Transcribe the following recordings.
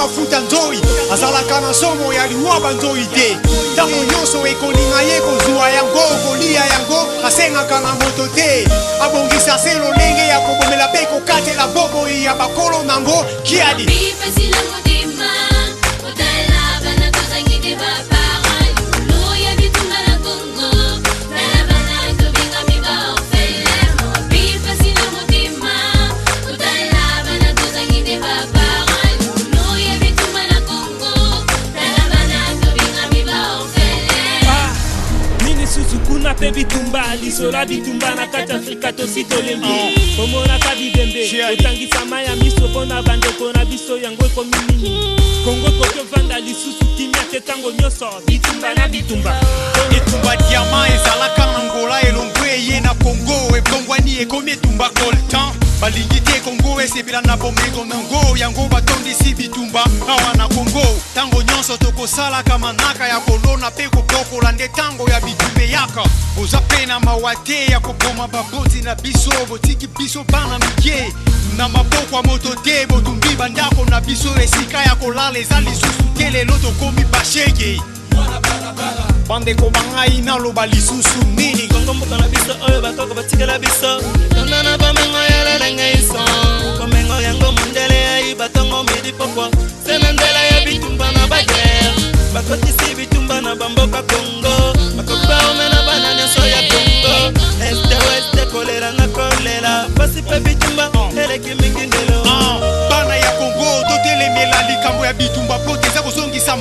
mafuta nzoi azalaka na somo ya liwa banzoi te ntango nyonso ekolinga ye kozwa yango kolia yango asengaka na moto te abongisa se lolenge ya kobomela mpe kokatela boboi ya bakolo nango kiadi Kuna pe bitumba lisola bitumba na kati Afrika tosi tolembi komona ka bidembe otangisa maya miso pona bandeko na biso yango ekomi nini Kongo koke vanda lisusu kimia te tango nyonso bitumba na bitumba etumba diama ezalaka na Angola elongwe ye na Kongo ebongwani ekomi etumba coltan balingi te Kongo esepela na bomengo nango yango batondisi bitumba awa na Kongo tango nyonso tokosalaka manaka ya kolona mpe kobokola nde tango ya bitumbe yaka boza mpe na mawa te ya koboma baboti na biso botiki biso bana mike na maboko ya moto te botumbi bandako na biso esika ya kolala eza lisusu te lelo tokomi bashege bandeko bangai naloba lisusu nini Kongo mboka na biso oyo bakoko batikela biso tona na bamengo ya lelenge iso komengo yango mondele ya ibatongo midi pokwa sena ndela ya bitumba na bagere bakotisi bitumba na bamboka Kongo bakopaome na bana nyonso ya Kongo este weste kolera na kolela pasi pe bitumba eleki mingi ndelo bana ya Kongo totelemela likambo ya bitumba po teza kozongisa.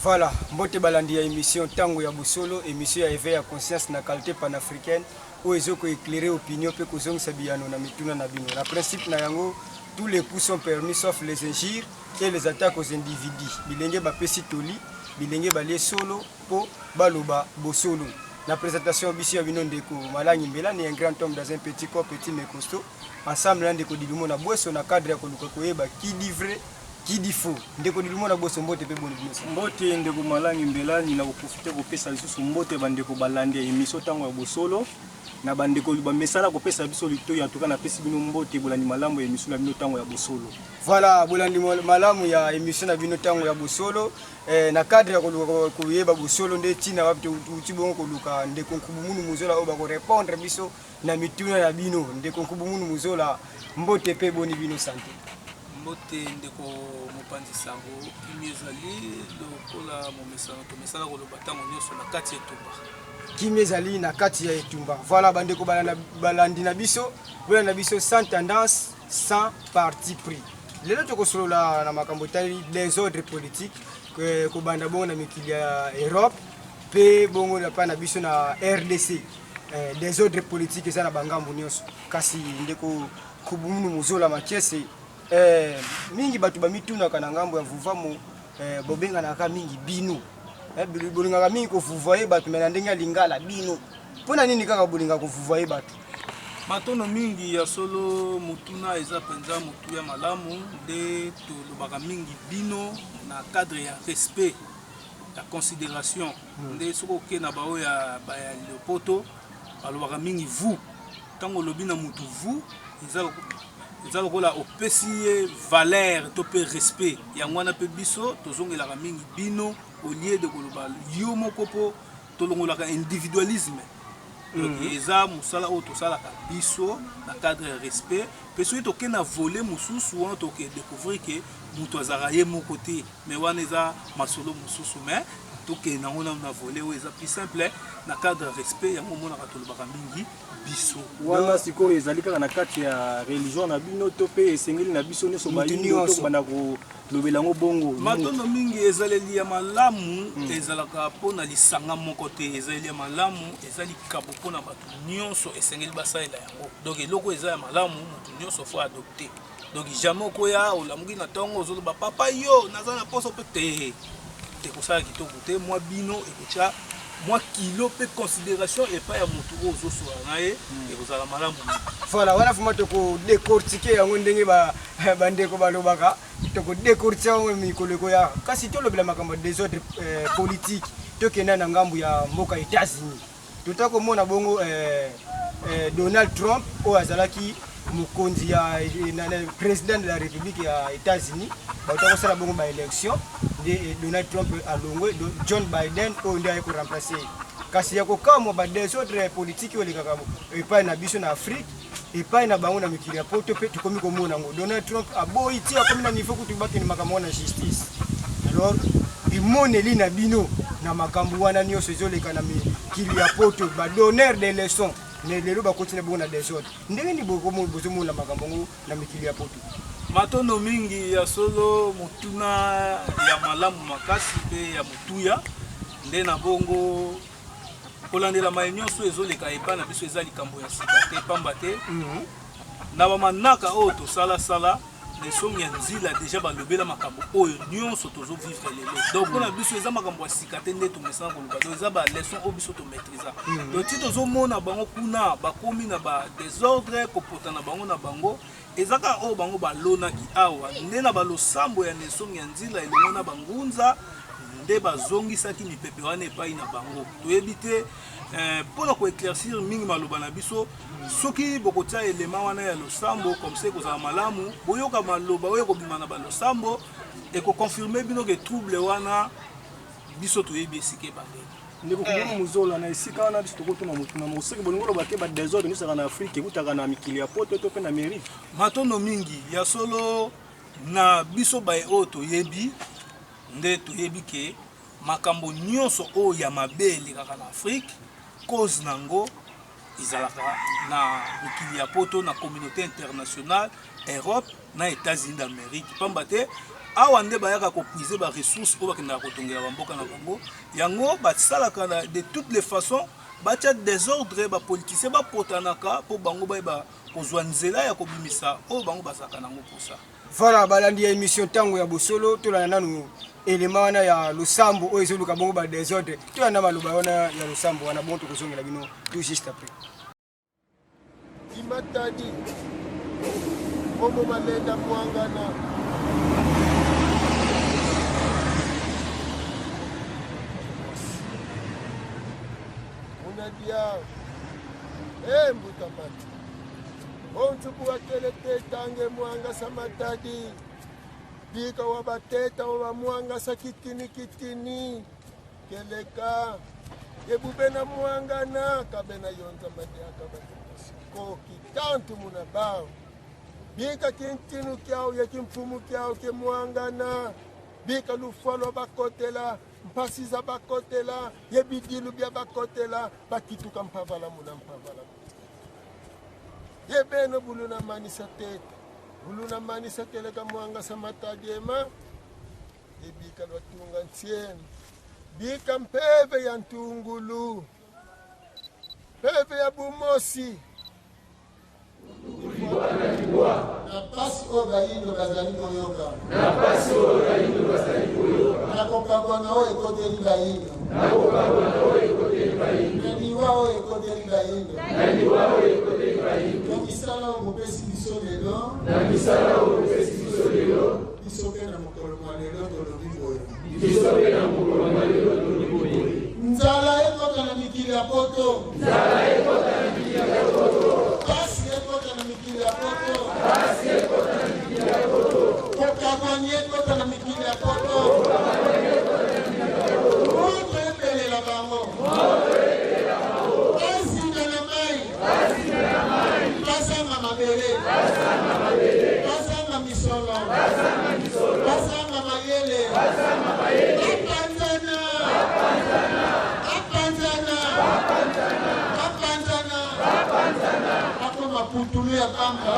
Voilà, mbote balandi ya émission Tango ya Bosolo, émission ya éveil à conscience na qualité panafricaine où ils ont éclairé opinion pe kozong sabiano na mituna na bino. La principe na yango tous les coups sont permis sauf les injures et les attaques aux individus. Bilenge ba pesi toli, bilenge ba lie solo po baloba bosolo. La présentation bisi ya bino ndeko Malangi Mbela ni un grand homme dans un petit corps petit mais costaud. Ensemble là ndeko dilumo na boso na cadre ya koluka koyeba qui dit vrai qui dit faux ndeko dilumo na boso mbote pe boni bino mbote ndeko Malangi Mbela ni na profiter ko pesa lisusu mbote bandeko balandi émission Tango ya Bosolo na bandeko ba mesala ko pesa biso lito ya tuka na pesi bino mbote bolandi malamu ya émission na bino Tango ya Bosolo. Voilà, bolandi malamu ya émission na bino Tango ya Bosolo na cadre ya koyeba Bosolo nde tina wapi utibongo koluka ndeko nkubumunu muzola oba ko répondre biso na mituna ya bino ndeko nkubumunu muzola mbote pe boni bino santé. Mbote ndeko mopanzi sango kimezali lokola momesana tomesala koloba tango nyonso na kati ya etumba kimezali na kati ya etumba. Voilà bandeko balandi na biso bolanda biso sans tendance sans parti pris. Lelo tokosolola na makambo tali des ordres politiques ko banda bongo na mikili ya Europe pe bongo na pa na biso na RDC des ordres politiques eza na bangambo nyonso kasi ndeko kubumunu muzola machese mingi batu ba mituna kana ngambo ya vuvamo bobenga na ka mingi binu bolinga ka mingi ko vuvoye batu mena ndenge lingala binu pona nini kaka bolinga ko vuvoye batu matono mingi ya solo mutuna eza penza mutu ya malamu de to lobaka mingi bino na cadre ya respect ya considération de soko ke na bao ya Leopoto alobaka mingi vous tango lobina mutu vous eza lokola opesi valeur to pe respect yango wana pe biso tozongelaka mingi bino au lieu de koloba yo moko po tolongolaka individualisme eza musala o tosalaka biso na cadre ya respect pe soki toke na volet mususu wana toke découvrir que mutu azaka ye moko te mais wana eza masolo mususu mais toke nango na volet oyo eza plus simple na cadre ya respect yango omonaka tolobaka mingi biso wana sikoyo ezali kaka na kati ya religion na bino to pe esengeli na biso nyonso bayino to banda kolobela yango bongo matono mingi ezaleli ya malamu ezalaka mpona lisanga moko te ezaleli ya malamu ezali kabo mpona bato nyonso esengeli basalela yango donc eloko eza ya malamu moto nyonso fo adopte donc jamais okoya olamuki na ntongo ozoloba papa yo naza na poso mpe te ekosala kitoko te mwa bino ekotya moi kilo pe considération et pas ya mutu ozo so na ye ekozala malamu. Voilà, wana fuma toko décortiquer yango ndenge ba bandeko balobaka toko décortiquer yango mikoleko ya kasi to lobela makambo des autres politiques to kena na ngambu ya mboka États-Unis. Tutako mona bongo Donald Trump o azalaki mokonzi ya président de la République ya États-Unis batako sala bongo ba élection de Donald Trump alongwe John Biden o ndia ko remplacer kasi yako kama ba des autres politiques ole kakabo epai na biso na Afrique epai na bango na mikili ya poto pe tukomi komona ngo Donald Trump aboyi tia comme na niveau kutu batini makambo na justice alors imoneli na bino na makambo wana nyonso ezoleka na mikili ya poto ba donneur des leçons ne lelo ba continue bona des autres ndenge ni boko mo bozo mo na makambo ngo na mikili ya poto matono mingi ya solo mutuna ya malamu makasi pe ya mutuya nde na bongo kolandela mayenyoso ezoleka epa na biso ezali kambo ya sika te pamba te na bamanaka oyo tosala leson ya nzila déjà balobela makambo oyo nyonso tozovivre lelo donc mpona biso eza makambo ya sika te nde tomesana koluka donc eza baleson oyo biso tomaîtrisa donc ti tozomona bango kuna bakomi na badésordre kopota na bango eza kaka oyo bango balonaki awa nde na balosambo ya leson ya nzila elongo na bangunza nde bazongisaki mipepe wana epai na bango toyebi te mpona koéclaircir mingi maloba na biso soki bokotia elema wana ya losambo comme ça kozala malamu boyoka maloba oyo kobima na balosambo ekoconfirme bino ke trouble wana biso toyebi esika ebandeli ndeko kubono muzola na esika wana biso tokotuna mutu na moseki bolingo loba ke ba désordre nisaka na Afrique ekutaka na mikili ya poto to pe na Amérique matono mingi ya solo na biso baye oyo toyebi nde toyebi ke makambo nyonso oyo ya mabe kaka na Afrique cause nango izalaka na mikili ya poto na communauté internationale Europe na États-Unis d'Amérique pamba te awa nde bayaka kopuize ba ressources oyo bakendaka kotongela bamboka na bango yango basalaka de toutes les façons batia désordre bapoliticien bapotanaka mpo bango bayeba kozwa nzela ya kobimisa oyo bango bazalaka nango mposa voilà balandi ya émission tango ya bosolo tolanda nanu elema wana ya losambo oyo ezoluka bongo ba désordre tolanda maloba wana ya losambo wana bongo tokozongela bino tout juste après Imatadi Omo malenda mwangana Unadia Mbutamati Ontuku watelete tange mwanga samatadi Bika wabateta wabamwanga sakitini kitini Keleka Yebubena mwangana Kabena yonza madiaka ko kitantu munabao bika kintinu kyao yakimfumu kyao kemwangana bika lufalo bakotela mpasiza bakotela yebidilu bya bakotela bakituka mpavala munampavala yebeno buluna manisa tete buluna manisa keleka mwanga samatadiema yebika lwatunga ntienu bika mpeve ya ntungulu peve ya bumosi Napasi ogayindo bazali koyoka nakokabwana oyo ekoteli bayindo naniwa oyo ekoteli bayindo nakisala oyo mopesi biso lelo biso mpe na mokolo mwa lelo tolobi boye nzala ekota na mikili ya poto Pasi ekota na mikili ya poto kokabwani ekota na mikili ya poto moto epelela bango bazinga na mai bazanga mabele bazanga misolo bazanga mayele Putulu ya kamba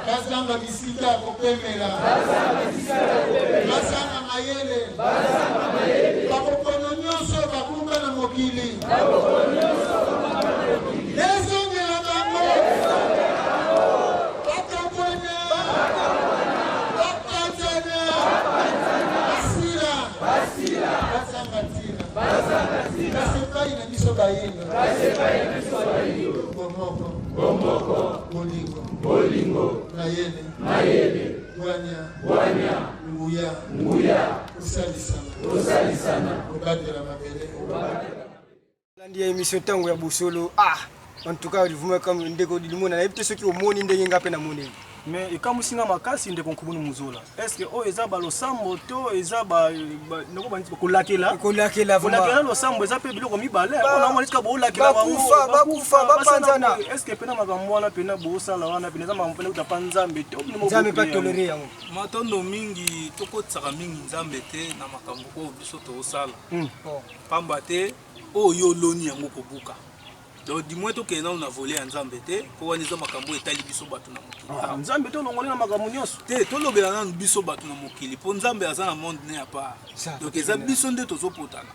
bazanga bisika ya kopemela bazanga mayele bakokono nyonso babunga na mokili lezongela bango bakabwana bakanzana basila bazanga ntina basepai na biso bayinga Bomoko, Bolingo, Mayele, Wanya, Nguya, Usalisana, Obadela Mabele. Landi ya émission tango ya bosolo En tout cas, vous comme ndeko limona na yebite soki omoni ndenge ngape na moneli. Mais ekamusinga makasi ndeko nkubunu muzola. Est-ce que o eza ba losambo to eza ba noko banzi kolakela? Kolakela vraiment. Kolakela losambo eza pe biloko mibale. On a moni ka bo lakela ba bakufa bapanzana. Est-ce que pena makambo wana pena bo sala wana pena za mampena utapa nzambe to bino nzambe pas tolérer yango. Matondo mingi tokotsaka mingi nzambe te na makambo ko biso to sala. Pamba te oyo loni yango kobuka. Donc du moins toke na on volé nzambe te ko waniza makambo etali biso batu na mokili. Nzambe to longoli na makambo nyonso. Te to lobela na biso batu na mokili po nzambe aza na monde ne ya part. Donc eza biso nde tozopotana.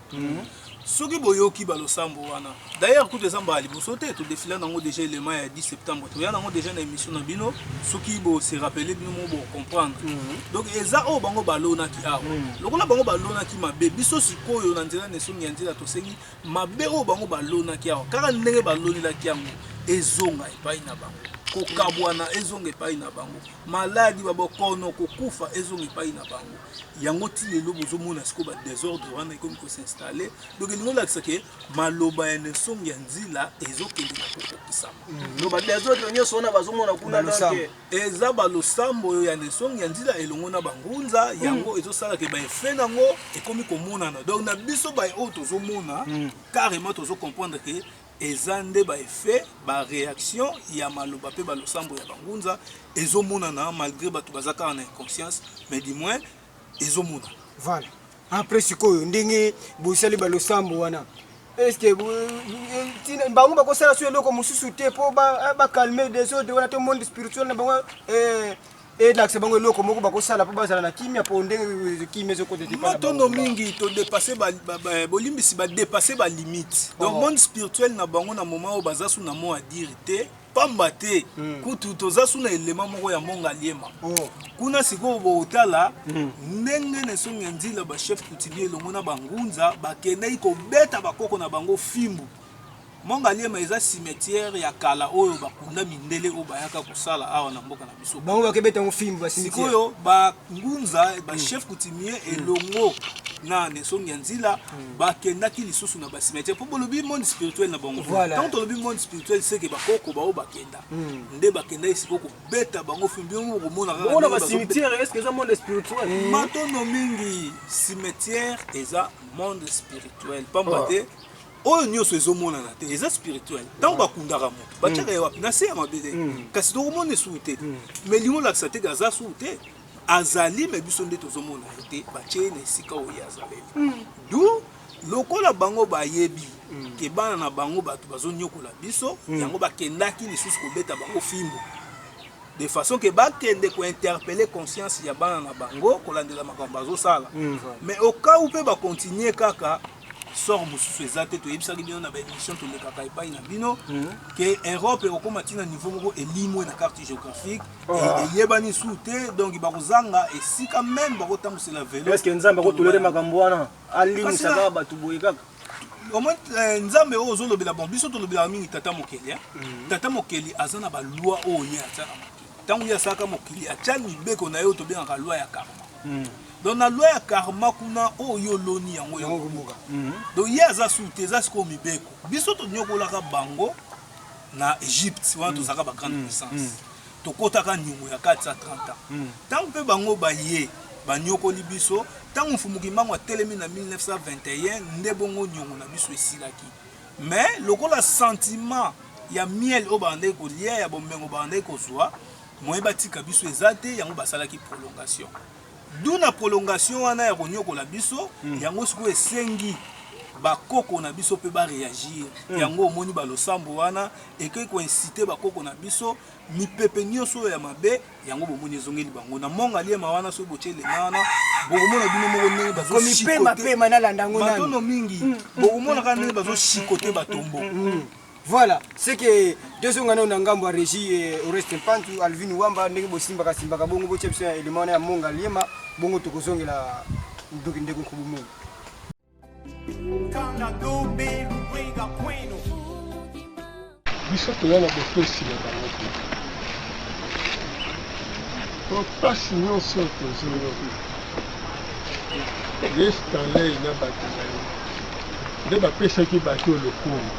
Soki boyoki balosambo wana. D'ailleurs tout ezamba liboso te to défilé nango déjà élément ya 10 septembre. To ya nango déjà na émission na bino soki bo se rappeler bino mo bo comprendre. Donc eza o bango balona ki awa. Lokola bango balona ki mabe biso sikoyo na nzela nesongi ya nzela to sengi mabe o bango balona ki awa. Kaka ndenge baloni la ki yango ezonga epai na bango. Kokabwana ezonga epai na bango. Maladi babokono kokufa ezonga epai na bango. Yango ti lelo bozomona siko ba désordre wana ekomi ko s'installer. Donc elingo lakisa ke maloba ya nesongi ya nzila ezokende na kokokisama. No ba désordre nyonso wana bazomona kuna donc eza balosambo ya nesongi ya nzila elongo na bangunza yango ezosala ke ba effet nango ekomi komonana. Donc na biso ba o tozomona carrément tozo comprendre que ezande ba effet ba réaction ya maloba pe balosambo ya bangunza ezomonana malgré batu bazaka na inconscience mais du moins ezomona. Voilà. Après sikoyo ndenge bosali balosambo wana. Est-ce que bango bakosala so eloko mosusu te po ba calmer des autres wana to monde spirituel na bango l'accès bango eloko moko bakosala po bazala na kimia po ndenge kimia zo côté te pas. Matondo mingi to dépasser bolimbisi ba dépasser ba limite. Donc monde spirituel na bango na moment o bazasu na mo à dire te pamba te kutu tozasu na élément moko ya monga liema. Kuna siko bo otala ndenge ne songa nzila ba chef coutumier longo na bangunza bakende iko beta bakoko na bango fimbu. Monga liema eza cimetière ya kala oyo bakunda mindele o bayaka kosala awa na mboka na biso. Bango bakebeta ngo fimbu ba cimetière. Sikoyo bangunza ba chef coutumier elongo na nesongi ya nzila bakendaki lisusu na ba cimetière po bolobi monde spirituel na bango. Tant to lobi monde spirituel c'est que bakoko bao bakenda. Nde bakenda isiko ko beta bango fimbu mo komona kaka. On ba cimetière est-ce que ça monde spirituel? Matondo mingi cimetière eza monde spirituel. Pambate oyo nyonso ezomona na te eza spirituel. Tant bakundaka moto batiaka ya wapi na se ya mabele kasi tokomona esu te mais lingo lakisa te gaza su te azali me biso nde tozomona te batie na esika oyo azaleli. Du lokola bango bayebi ke bana na bango bato bazonyokola biso yango bakendaki lisusu kobeta bango fimbo de façon que bakende ko interpeller conscience ya bana na bango kolandela makambo bazosala. Mais au cas où pe ba continuer kaka sort mosusu ezate to yebisaki bino na ba émission to lekaka epai na bino que Europe ekoma tina niveau moko elimwe na carte géographique et yebani souté donc bakozanga esika même bakotambusela vélo. Est-ce que nzambe ko tolere makambo wana alingi saka batu boye kaka au moins nzambe ozo lobela bon biso to lobela mingi tata mokeli tata mokeli azana ba loi oyo ya tsaka tangu ya saka mokili achani beko na yo to benga loi ya karma. Donc la loi ya karma kuna oyo loni yango yokobuka. Donc ya za souté za sko mibeko. Biso to nyokola ka bango na Égypte wana to saka ba grande puissance. To kota ka nyungu ya 430 ans. Tant pe bango ba ye ba nyokoli biso, tant mfumuki mango telemi na 1921 nde bongo nyungu na biso esilaki. Mais lokola sentiment ya miel o bande ko lia ya bombengo bande ko zwa, moyeba tika biso ezate yango basalaki prolongation. D'où la prolongation wana ya konyokola biso yango siko esengi bakoko na biso pe ba réagir yango omoni balosambo wana eke ko inciter bakoko na biso mipepe nyonso ya mabe yango bomoni ezongeli bango na monga liema wana so bochele wana bomona bino moko ndenge bazo komipe mape manalanda ngo nani batono mingi bomona ka ndenge bazo chikote batombo. Voilà, c'est que deux ans on a ngambo régie au reste pantu Alvin Wamba ndenge bosimba kasimba ka bongo boche biso élément ya monga liema bongo tokozongela ndoki ndeko kubumu. Biso toyana bokosi na bango te. Po pasi nyonso tozoyoka. Stanley na bato na ye. Nde bapesaki bato lokumu.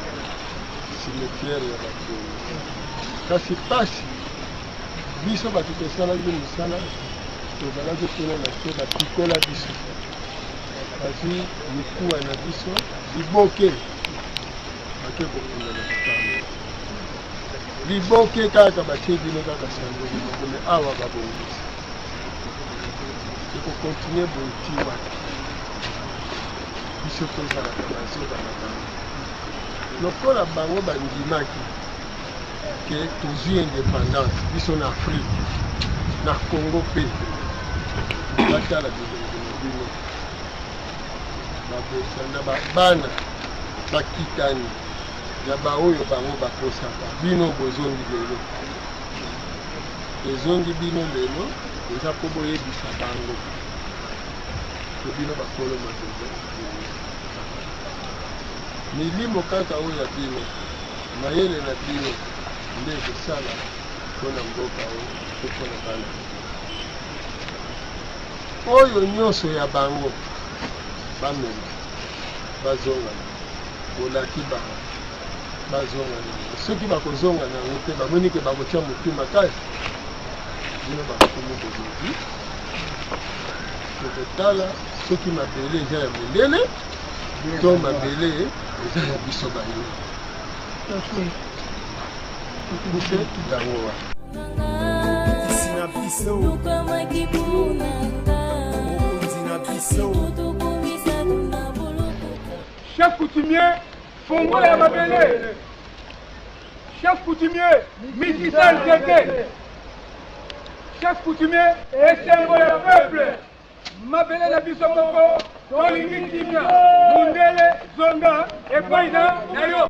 cimetière ya bakongo kasi pasi biso bato tosalaki mosala tozalaki kuna na se batikola biso bazwi mikuwa na biso liboke bake kokunda na bitambo liboke kaka batie bino kaka sandoli mokome awa babongisi ekokontinue boiti wana biso tozalaka bazoba na bango lokola bango bandimaki ke tozwi indépendance biso na Afrique na Congo mpe batala bilongo na bino babosana bana bakitani ya baoyo bango bakosaka bino bozongi lelo ezongi bino lelo eza mpo boyebisa bango to bino bakolo makozo milimo kaka oyo ya bino mayele na bino nde ekosala mpona mboka oyo to mpona bana oyo nyonso ya bango bamema bazongana bolaki bango bazongana soki bakozonga nango te bamoni ke bakotya motu makasi bino bakomi bozozi tokotala soki mabele eza ya mondele to mabele eza ya biso bayo kuse yango wana chef coutumier fongola ya mabele chef coutumier Mikisel Tete chef coutumier esengo ya peuple mabele na biso moko tolingi kimia mundele zonga epaina na yo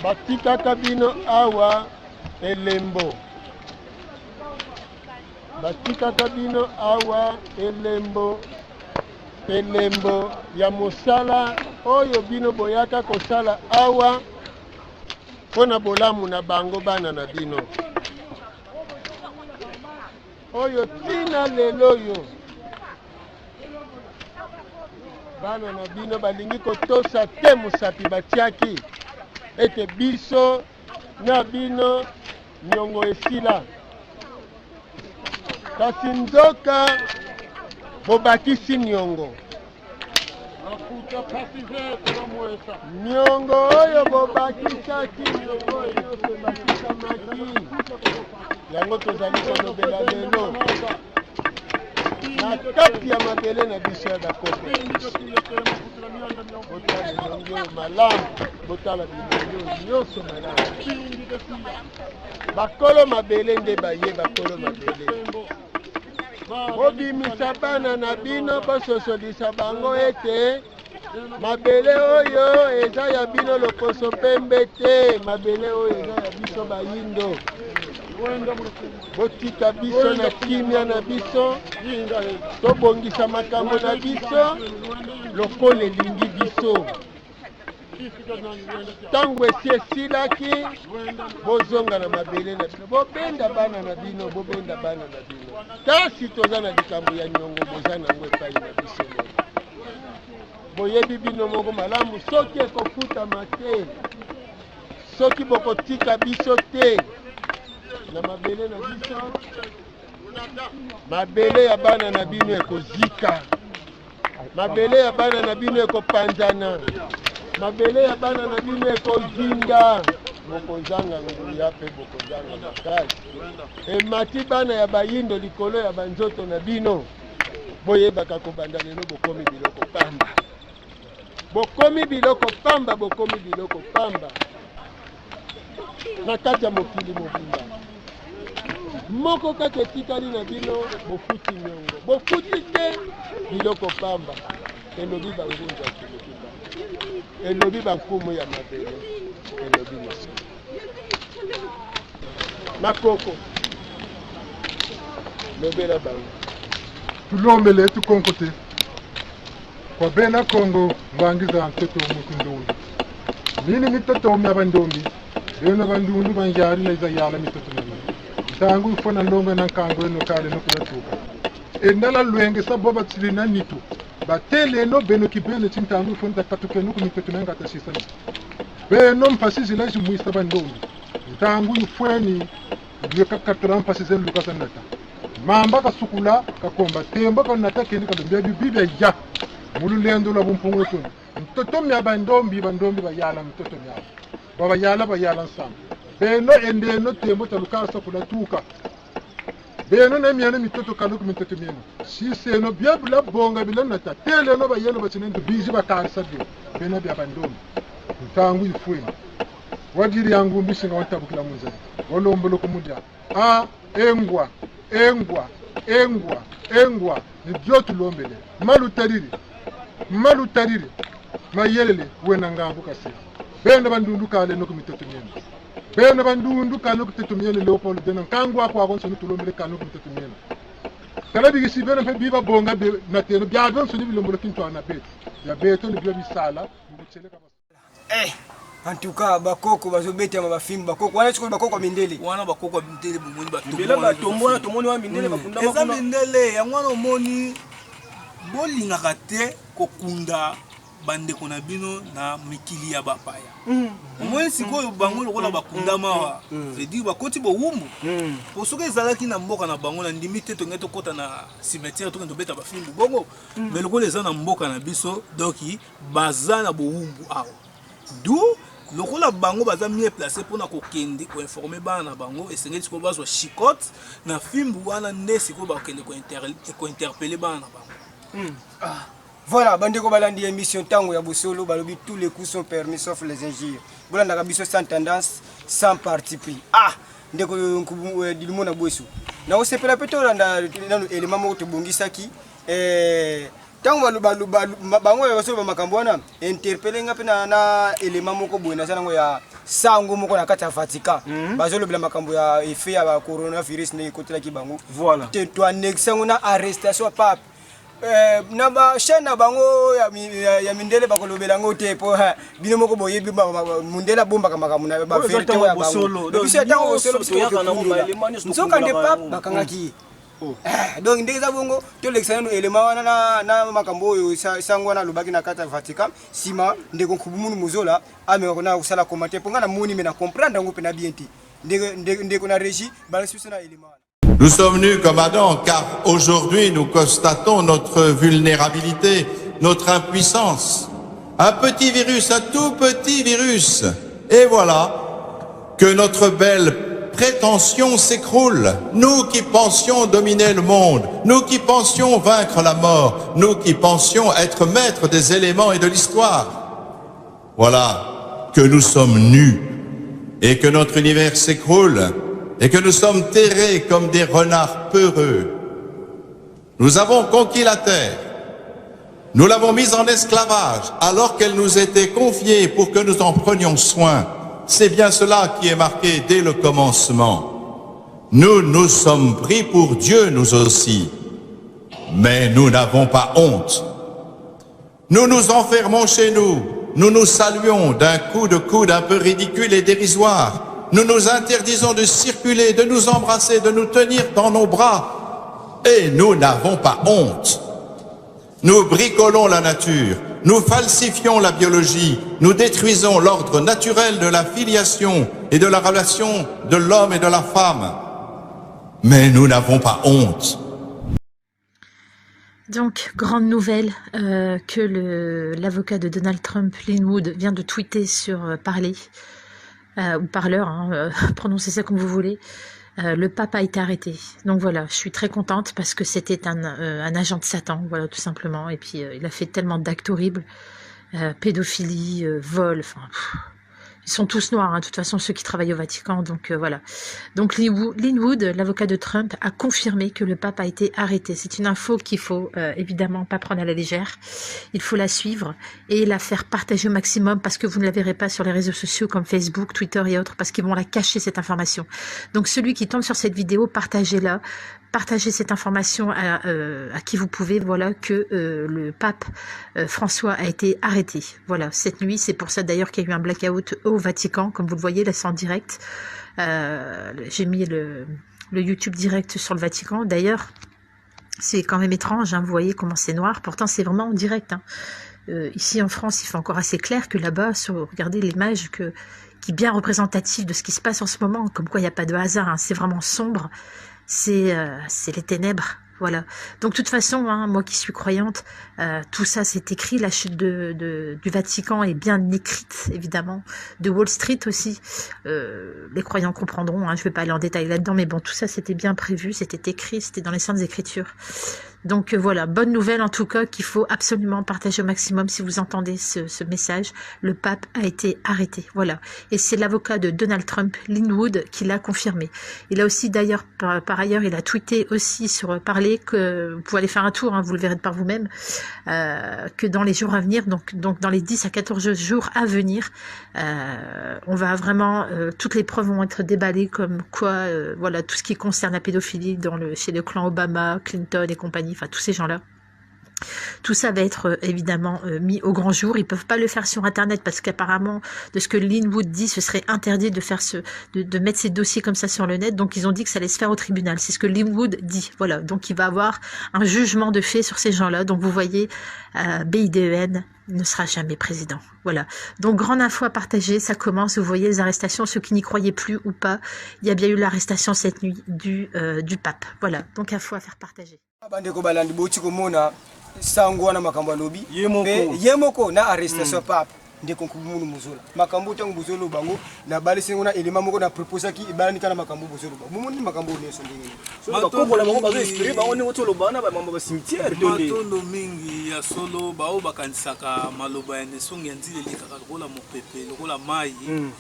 batikaka bino awa elembo batikaka bino awa elembo ya mosala oyo bino boyaka kosala awa mpona bolamu na bango bana na bino oyo tina lelo oyo bana na bino balingi kotosa te mosapi batiaki ete biso na bino nyongo esila kasi nzoka bobakisi nyongo nyongo oyo bobakisaki nyongo oyo ebakisamaki yango tozali kolobela lelo na kati ya mabele na biso ya bakopo botala bilongo malamu botala bilongo nyonso malamu bakolo mabele nde baye bakolo mabele bobimisa bana na bino bososolisa bango ete mabele oyo eza ya bino lokoso pembe te mabele oyo eza ya biso bayindo botika biso na kimia na biso tobongisa makambo na biso lokola elingi biso ntango esi esilaki bozonga na mabele na bino bobenda bana na bino bobenda bana na bino kasi toza na likambo ya nyongo boza nango epai na biso boyebi bino moko malamu soki ekofutama te soki bokotika biso te na mabele na biso mabele ya bana na bino ekozika mabele ya bana na bino ekopanzana mabele ya bana na bino ekozinga bokozanga nguya mpe bokozanga makasi emati bana ya bayindo likolo ya banzoto na bino boyebaka kobanda lelo bokomi biloko pamba bokomi biloko pamba bokomi biloko pamba na kati ya mokili mobimba moko kaka etikali na bino bofuti nyongo bofuti te biloko pamba elobi bangunza kilokiba elobi bankumu ya mabele elobi masumu makoko lobela bango tulombele tukonko te kwa bena kongo ngwangiza mtoto mutu ndombi nini mitoto mya bandombi bena bandundu banjari na izayala mitoto na tangu ifona ndonga na kango eno kale no kulatuka endala lwenge saboba tsilina nitu batele no beno kibene chintangu ifona katuke no kumitoto nanga tasisa beno mpasizi la jimuisa bandombi tangu ifweni ndiyo kakatara mpasizi lukasa nata mamba kasukula kakomba temba kanata keni kadombia bibibya ya mulu lendo la bumpungu tuni mtoto mya bandombi bayala mtoto mya bayala nsamba beno endeno tembo talukasa kulatuka beno na myana mitoto kaluku mitoto myeno siseno byabula bonga bilanata tele no bayelo bacinento biji bakarisa byo beno bya bandombi ntangu ifweni wajiri yangu mbishinga wantabukila munzani walombolo kumudya engwa ni byotu lombele malu tariri mayelele wena ngambu kasi bena bandundu kale no kumitoto myeno bena bandundu kale no kumitoto myeno Leopold bena kangwa kwa gonso no tulombele kale no kumitoto myeno kala bigisi bena fe biba bonga be nateno bya don so ni bilombolo kinto na bet ya beto ni byo bisala ngocheleka en tout cas bakoko bazobeta mabafimbu bakoko wana chiko bakoko mindele wana bakoko mindele bomoni mbela batomona tomoni wa mindele bakunda eza mindele yango wana omoni bolingaka te kokunda bandeko na bino na mikili ya bapaya omoni sikoyo bango lokola bakundama wa veut bakoti bowumbu po soki ezalaki na mboka na bango na ndimi te tongai tokota na cimetière tokende tobeta bafimbu bongo me lokola eza na mboka na biso doki baza na bowumbu awa du lokola bango baza mieux placé pour na kokende ko informer bana na bango esengeli siko bazwa chicote na fimbu wana nde siko bakende ko interpeller bana na bango. Voilà, bandeko balandi émission tango ya bosolo balobi tous les coups sont permis sauf les injures. Bolanda ka biso sans tendance, sans parti pris. Ndeko nkubu dilimona bwesu. Na osepela peto landa nanu élément moko to bongisaki tango bango ya bosolo makambo wana interpeller ngape na élément moko boye na sango ya sango moko na kati ya Vatican. Bazolo bila makambo ya effet ya coronavirus ne kotela ki bango. Voilà. Te to annexango na arrestation pape. Na ba chaîne na bango ya mindele bakolobela ngo te po bino moko boye bimba mundela bomba kama na ba vérité ya bango depuis ce temps bosolo to yaka na ngomba élément nsoka nde pape bakangaki donc ndeza bongo to lexana no élément wana na makambo oyo sango na lobaki na kata Vatican sima ndeko kubumunu muzola ame kona kusala commenter ponga na moni me na comprendre ngo pe na bienti ndeko na régie balisusu na élément. Nous sommes nus comme Adam, car aujourd'hui nous constatons notre vulnérabilité, notre impuissance. Un petit virus, un tout petit virus. Et voilà que notre belle prétention s'écroule. Nous qui pensions dominer le monde, nous qui pensions vaincre la mort, nous qui pensions être maîtres des éléments et de l'histoire. Voilà que nous sommes nus et que notre univers s'écroule. Et que nous sommes terrés comme des renards peureux. Nous avons conquis la terre. Nous l'avons mise en esclavage alors qu'elle nous était confiée pour que nous en prenions soin. C'est bien cela qui est marqué dès le commencement. Nous nous sommes pris pour Dieu, nous aussi. Mais nous n'avons pas honte. Nous nous enfermons chez nous. Nous nous saluons d'un coup de coude un peu ridicule et dérisoire. Nous nous interdisons de circuler, de nous embrasser, de nous tenir dans nos bras. Et nous n'avons pas honte. Nous bricolons la nature, nous falsifions la biologie, nous détruisons l'ordre naturel de la filiation et de la relation de l'homme et de la femme. Mais nous n'avons pas honte. Donc, grande nouvelle que l'avocat de Donald Trump, Linwood, vient de tweeter sur Parler. Ou parleur, prononcez ça comme vous voulez, le pape a été arrêté. Donc voilà, je suis très contente parce que c'était un agent de Satan, voilà, tout simplement. Et puis il a fait tellement d'actes horribles, pédophilie, vol, enfin, Ils sont tous noirs, hein, de toute façon, ceux qui travaillent au Vatican. Donc voilà. Donc Lin Wood, l'avocat de Trump, a confirmé que le pape a été arrêté. C'est une info qu'il faut évidemment pas prendre à la légère. Il faut la suivre et la faire partager au maximum parce que vous ne la verrez pas sur les réseaux sociaux comme Facebook, Twitter et autres parce qu'ils vont la cacher cette information. Donc celui qui tombe sur cette vidéo, partagez-la. Partagez cette information à qui vous pouvez, voilà, que le pape François a été arrêté. Voilà, cette nuit, c'est pour ça d'ailleurs qu'il y a eu un blackout au Vatican, comme vous le voyez, là c'est en direct. J'ai mis le YouTube direct sur le Vatican. D'ailleurs, c'est quand même étrange, hein, vous voyez comment c'est noir, pourtant c'est vraiment en direct. Hein. Ici en France, il fait encore assez clair que là-bas, regardez l'image qui est bien représentative de ce qui se passe en ce moment, comme quoi il n'y a pas de hasard, hein, c'est vraiment sombre. C'est les ténèbres, voilà. Donc de toute façon, hein, moi qui suis croyante, tout ça c'est écrit, la chute du Vatican est bien écrite, évidemment, de Wall Street aussi. Les croyants comprendront, hein, je ne vais pas aller en détail là-dedans, mais bon, tout ça c'était bien prévu, c'était écrit, c'était dans les Saintes Écritures. Donc voilà, bonne nouvelle en tout cas qu'il faut absolument partager au maximum si vous entendez ce message. Le pape a été arrêté, voilà. Et c'est l'avocat de Donald Trump, Lin Wood, qui l'a confirmé. Il a aussi d'ailleurs, par ailleurs, il a tweeté aussi sur Parler, que vous pouvez aller faire un tour, hein, vous le verrez par vous-même, que dans les jours à venir, donc dans les 10 à 14 jours à venir, on va vraiment, toutes les preuves vont être déballées comme quoi, voilà, tout ce qui concerne la pédophilie chez le clan Obama, Clinton et compagnie, enfin tous ces gens-là. Tout ça va être évidemment mis au grand jour. Ils peuvent pas le faire sur Internet parce qu'apparemment, de ce que Lin Wood dit, ce serait interdit de faire de mettre ces dossiers comme ça sur le net. Donc ils ont dit que ça allait se faire au tribunal. C'est ce que Lin Wood dit. Voilà. Donc il va avoir un jugement de fait sur ces gens-là. Donc vous voyez, BIDEN ne sera jamais président. Voilà. Donc grande info à partager. Ça commence. Vous voyez les arrestations. Ceux qui n'y croyaient plus ou pas, il y a bien eu l'arrestation cette nuit du pape. Voilà. Donc info à faire partager. Sango wana makambo lobi yemoko na arrestation pap ndeko kumunu muzola makambo tangu buzolo bango na bali sengona elema moko na proposa ki ibani kana makambo buzolo ba mumuni makambo neso ndenge so bakombo la bango bazo espérer bango ne otolo bana ba mambo ba cimetière donde matondo mingi ya solo bao bakanisaka maloba ya neso ngenzi lekaka kola mopepe lokola mai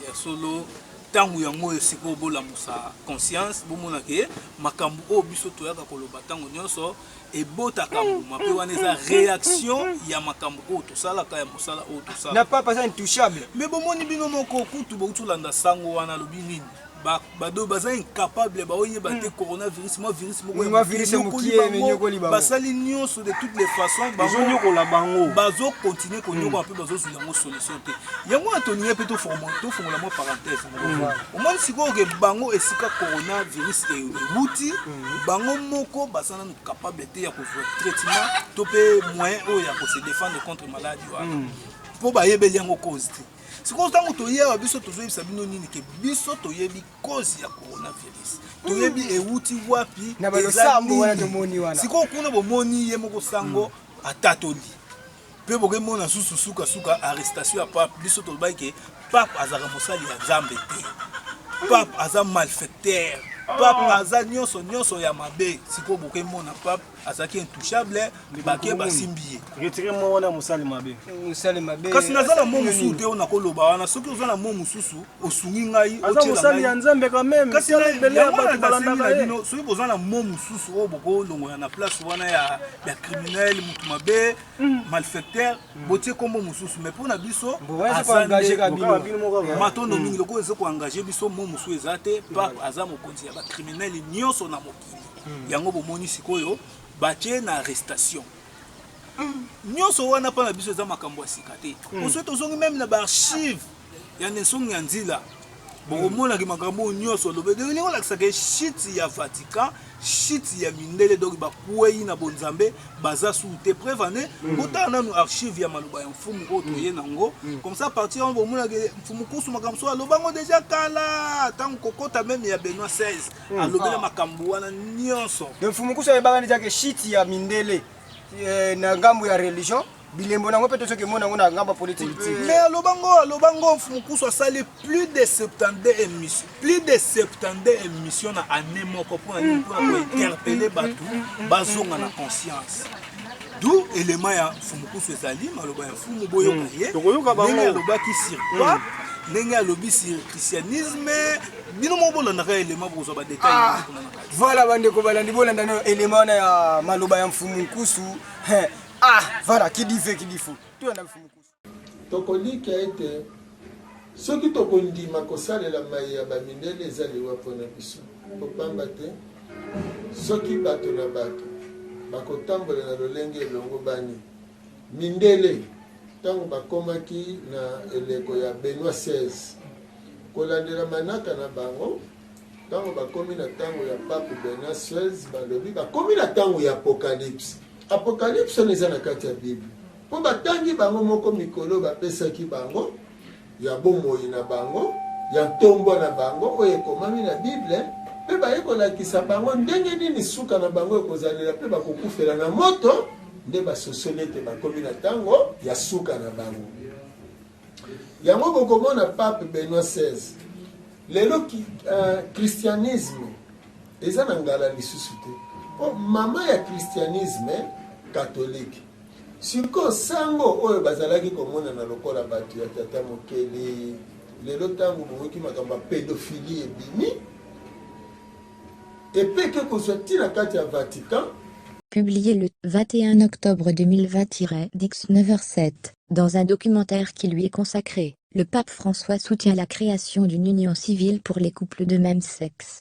ya solo tangu yango esiko bola musa conscience bomona ke makambo o biso toyaka koloba tangu nyonso ebota kamuma pe wana eza réaction ya makambo o tosala ka ya musala o tosala na pas ça intouchable mais bomoni bino moko kutu botulanda sango wana lobi nini bado baza incapable baoye bate coronavirus mo virus moko basali nyonso de toutes les façons bazonyokola bango bazo continuer konyoka pe bazo zula mo solution te yango Antonien pe to fongola mo parenthèse au moins siko ke bango esika coronavirus wuti bango moko basana capable te ya ko traitement to pe moyen o ya ko se défendre contre maladie wana po ba yebeli yango cause te. Si vous avez un biso tozoyebisa bino nini ke biso toyebi cause ya coronavirus toyebi ewuti wapi na balosambo wana tomoni wana siko kuna bomoni ye moko sango atatoli pe bokemona suka arrestation ya pape biso tolobai ke pape azaka mosali ya Nzambe te pape aza malfaiteur pape aza nyonso ya mabe siko bokemona pape azaki intouchable bake basimbiye retirer mo wana musali mabe kasi nazala mo mususu te ona koloba wana soki ozala mo mususu osungi ngai otela musali ya Nzambe quand même kasi bele ya bato balandaka bino soki bozala mo mususu o boko longoya na place wana ya criminel mutu mabe malfaiteur botie kombo mususu mais pona biso engagé kabino matondo mingi loko eze ko engager biso mo mususu ezate pape aza mokonzi ya ba criminel nyonso na mokili yango bomoni sikoyo batie na arrestation nyonso wana pa na biso eza makambo ya sika te oso tozongi même na baarchive ya Nelson Mandela bokomona ki makambo nyonso lobe de ningo lakisaka shit ya Vatican shit ya mindele donc bakwei na bonzambe baza sous te prévane botana no archive ya maloba ya mfumu ko toye nango comme ça partir on bomona ke mfumu kusu makambo so alobango déjà kala tant kokota même ya Benoît XVI alobela makambo wana nyonso de mfumu kusu ebanga déjà ke shit ya mindele na ngambo ya religion bilembo nango peut-être que mona ngona ngamba politique mais alobango mfumukusu asali plus de 70 émissions na année moko pour interpeller batu bazonga na conscience d'où élément ya mfumukusu ezali maloba ya mfumu boyoka ye ndenge alobaki sur pape ndenge alobi sur christianisme bino mo bolandaka élément bokozwa badetail. Voilà bandeko balandi bolanda na élément na ya maloba ya mfumu nkusu. Voilà qui dit faux tu anda mfumu nkusu tokolika ete soki tokondima kosalela mai ya bamindele eza liwa mpona biso kopamba te soki bato na bato bakotambola na lolenge elongo bani mindele ntango bakomaki na eleko ya Benoît XVI kolandela manaka na bango ntango bakomi na ntango ya pape Benoît XVI balobi bakomi na ntango ya apocalypse. Apocalypse eza na kati ya Bible po batangi bango moko mikolo bapesaki bango ya bomoi na bango ya ntombo na bango oyo ekomami na Bible mpe bayekolakisa bango ndenge nini suka na bango ekozalela mpe bakokufela na moto nde basosoli ete bakomi na ntango ya suka na bango. Yango bokomona pape Benoît XVI lelo christianisme eza na ngala lisusu te po mama ya christianisme catholique siko sango oyo bazalaki komona na lokola bato ya tata mokeli lelo ntango bomoki makambo ya pédophilie ebimi epeke kozwa ntina kati ya Vatican. Publié le 21 octobre 2020-Dix 9h07, dans un documentaire qui lui est consacré, le pape François soutient la création d'une union civile pour les couples de même sexe.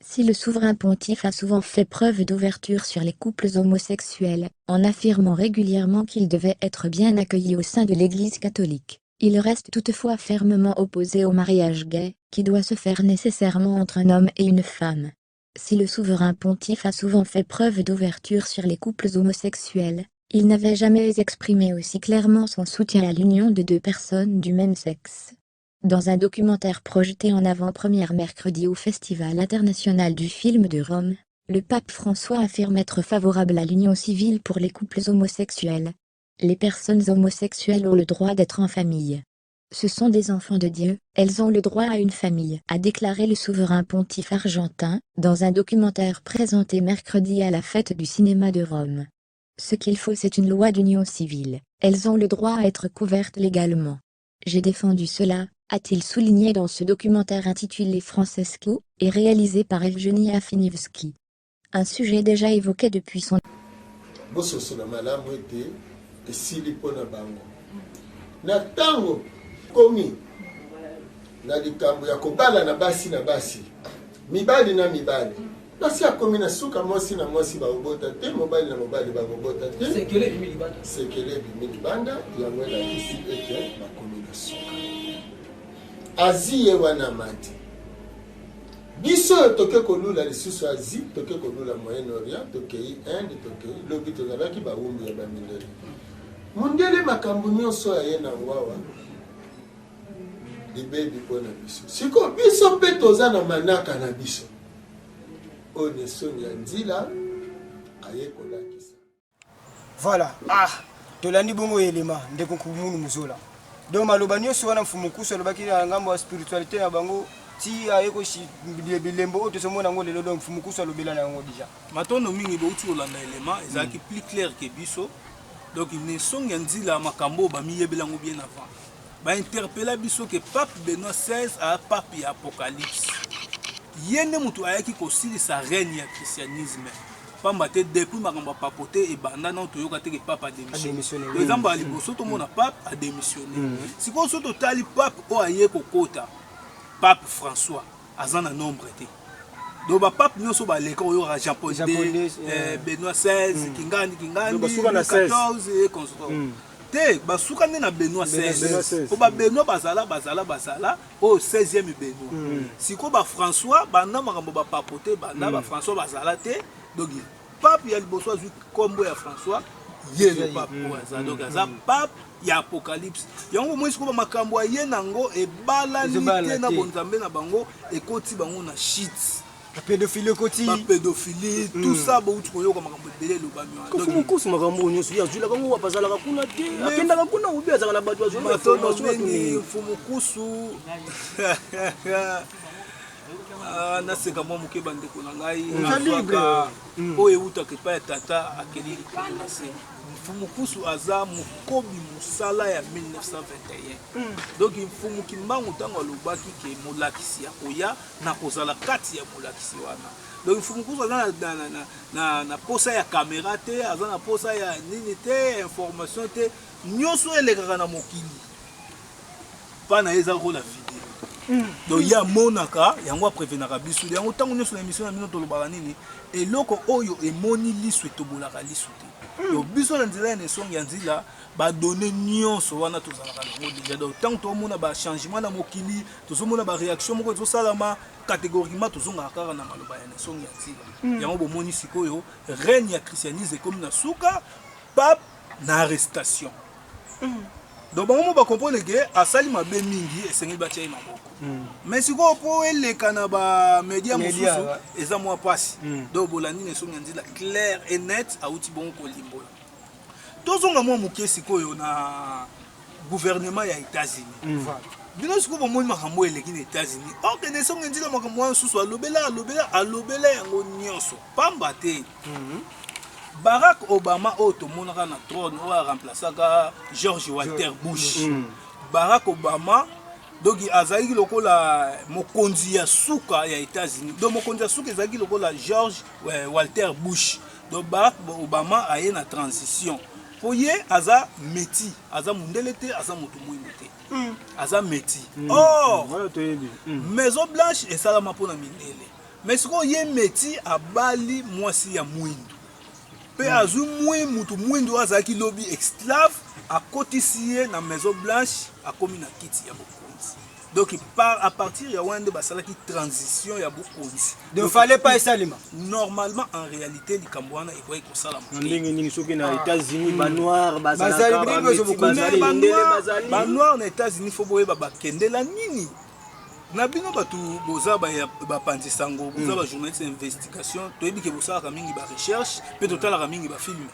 Si le souverain pontife a souvent fait preuve d'ouverture sur les couples homosexuels, en affirmant régulièrement qu'ils devaient être bien accueillis au sein de l'Église catholique, il reste toutefois fermement opposé au mariage gay, qui doit se faire nécessairement entre un homme et une femme. Si le souverain pontife a souvent fait preuve d'ouverture sur les couples homosexuels, il n'avait jamais exprimé aussi clairement son soutien à l'union de deux personnes du même sexe. Dans un documentaire projeté en avant-première mercredi au Festival international du film de Rome, le pape François affirme être favorable à l'union civile pour les couples homosexuels. Les personnes homosexuelles ont le droit d'être en famille. Ce sont des enfants de Dieu, elles ont le droit à une famille, a déclaré le souverain pontife argentin, dans un documentaire présenté mercredi à la fête du cinéma de Rome. Ce qu'il faut, c'est une loi d'union civile. Elles ont le droit à être couvertes légalement. J'ai défendu cela, a-t-il souligné dans ce documentaire intitulé Francesco, et réalisé par Evgeny Afinivski. Un sujet déjà évoqué depuis son... komi na likambo ya kobala na basi mibali na mibali basi akomi na suka mwasi na mwasi baobota te mobali na mobali baobota te sekele bimi libanda yango elakisi ete bakomi na suka azi ye wana mati biso oyo toke kolula lisusu azi toke kolula moyen orient tokei inde tokei lobi tozalaki bawumbu ya bamindele mundele makambo nyonso ya ye na ngwawa libebi mpona biso siko biso mpe toza na manaka na biso oyo nesoni ya nzila ayekolakisa. Voilà tolandi bongo elema ndeko kumunu muzola donc maloba nyonso wana mfumu kusu alobaki na ngambo ya spiritualité na bango ti ayeko bilembo oyo tozomona yango lelo donc mfumu kusu alobela na yango déjà matondo mingi bouti olanda elema ezalaki plus clair que biso. Donc il ne sont pas dit la makambo bamiye belango bien avant. Ba interpella biso que pape Benoît XVI a pape et apocalypse. Yende mutu ayaki kosili sa règne ya christianisme. Pamba te depuis makambo papoter et banda na to yoka te que pape a démissionné. Par exemple ali boso to mona pape a démissionné. Si ko so to tali pape o aye kokota pape François azana nombre te. Donc ba pape nyonso ba leka oyo ra japonais Benoît XVI kingandi 14 et construit te basuka na Benoît XVI ko ba Benoît bazala au 16e Benoît siko ba François banda makambo ba papoter banda ba François bazala te donc pape ya liboso azwi kombo ya François ye le pape oza donc aza pape ya apocalypse yango moi siko ba makambo ye nango e balani te na bonzambe na bango ekoti bango na shit pédophilie koti pédophilie tout ça bo tu koyoka makambo belé lo bamyo donc mukusu makambo nyonso ya zula kango wapazala kakuna te akenda kakuna ubi azaka na batu azula matono bengi mfumukusu na seka mo muke bandeko na ngai oyo euta ke pa tata akeli mfumukusu aza mokobi mosala ya 1921 donc mfumu kimbangu ntango alobaki ke molakisi ya koya na kozala kati ya molakisi wana donc mfumukusu aza na posa ya kamera te aza na posa ya nini te information te nyonso elekaka na mokili pana eza kola video donc ya monaka yango aprevenaka biso yango ntango nyonso na émission na bino tolobaka nini eloko oyo emoni liso etobolaka liso te donc biso na nzela ya nesongi ya nzela badone nyonso wana tozalaka nango deja donc ntango tozomona bachangement na mokili tozomona baréaction moko ezosalama catégoriquement tozongaka kaka na maloba ya nesongi ya nzela yango bomoni sikoyo reine ya christianisme ekomi na suka pape na arrestation donc bango mo bacomprendre ke asali mabe mingi esengeli batia ye maboko mais sikoyo mpo eleka na bamédia mosusu eza mwa mpasi donc bolandi na esongi ya nzela clair et net awuti bongo kolimbola tozonga mwa moke sikoyo na gouvernement ya États-Unis bino sikoyo bomoni makambo eleki na États-Unis orke na esongi ya nzela makambo wana susu alobela yango nyonso pamba te Barack Obama oyo tomonaka na trône oyo aremplaçaka George Walter Bush Barack Obama donc azalaki lokola mokonzi ya suka ya États-Unis donc mokonzi ya suka ezalaki lokola George Walter Bush donc Barack Obama aye na transition po ye aza meti aza mundele te aza motu mwindu te aza meti Maison Blanche esalama mpona mindele mais sikoyo ye meti abali mwasi ya mwindu pe azu mutu mwindu azalaki lobi esclave akotisi ye na Maison Blanche akomi na kiti ya bokonzi donc à partir ya wana nde basalaki transition ya bokonzi donc fallait pas esalima normalement en réalité likambo wana ekoki kosala ndenge nini soki na États-Unis banoir banoir na États-Unis fo boyeba bakendela nini na bino bato boza bapanzi sango boza bajournaliste d'investigation toyebi ke bosalaka mingi barecherche mpe totalaka mingi bafilme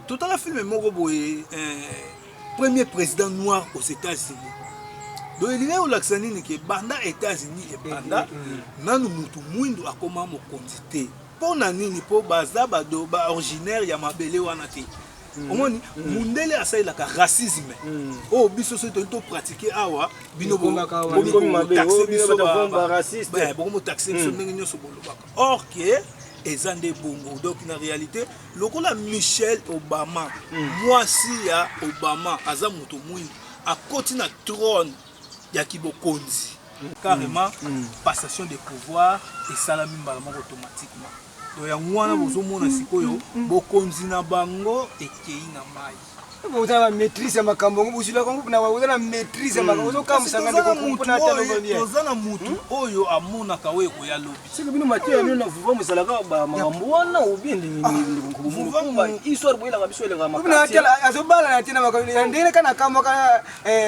totala filme moko boye premier président noir aux États-Unis donc elingi olakisa nini ke banda États-Unis ebanda nanu mutu mwindu akoma mokonzi te mpo na nini mpo baza baoriginaire ya mabele wana te omoni mundele asalelaka racisme oyo biso soki toyi topratike awa bino bokomotaxe biso ndenge nyonso bolobaka or ke eza nde bongo donc na réalité lokola Michelle Obama mwasi ya Obama aza moto mwindu akoti na trône ya kibokonzi carrément passation de pouvoir esalami mbala moko automatiquement donc yango wana bozomona sikoyo bokonzi na bango ekei na mai boza na maîtrise ya makambo bosila kongo na boza na maîtrise ya makambo ozokamwisanga ndeko kumpuna te boza na mutu oyo amonaka oyo ekoya lobi siko bino matia bino na vuva mosalaka makambo wana obindi histoire boyelaka biso eleka makasi azobala na tina makambo ndenge kana kamoka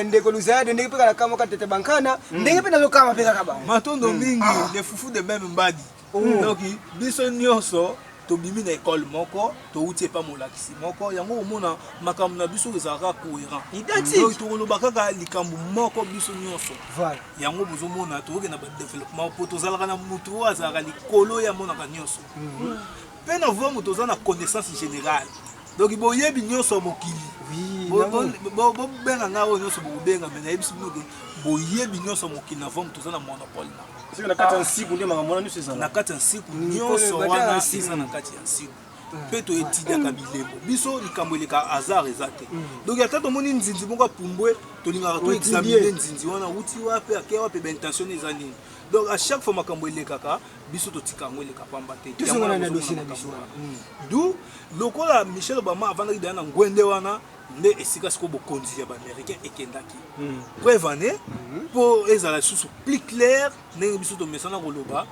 ndeko luzade ndenge pe kana kamoka tete bankana ndenge pe nazokama pe kaka ba matondo mingi les foufous de même mbadi donc biso nyonso tobimi na école moko touti epa molakisi moko yango omona makambo na biso ezalaka cohérent identique tokoloba kaka likambo moko biso nyonso yango bozomona tokoki na badéveloppement mpo tozalaka na motu oyo azalaka likolo ya monaka nyonso mpe na voi moto oza na connaissance générale donc boyebi nyonso ya mokili bobenga nga oyo nyonso bokobenga me nayebisi bino ke boyebi nyonso ya mokili na voi moto oza na monopole na na kati ya nsiku nde makambo wana nyonso ezala na kati ya nsiku nyonso wana eza na kati ya nsiku mpe toetidiaka bilembo biso likambo eleka hasard eza te donc ata tomoni nzinzi moko apumbwe tolingaka toexamine nzinzi wana wuti wape ake wape baintention eza nini donc à chaque fois makambo elekaka biso totika yango eleka pamba te du lokola Michelle Obama avandaki daya na ngwende wana nde esika siko bokonzi ya baaméricain ekendaki preuve ane mpo ezala lisusu plus clair ndenge biso tomesana koloba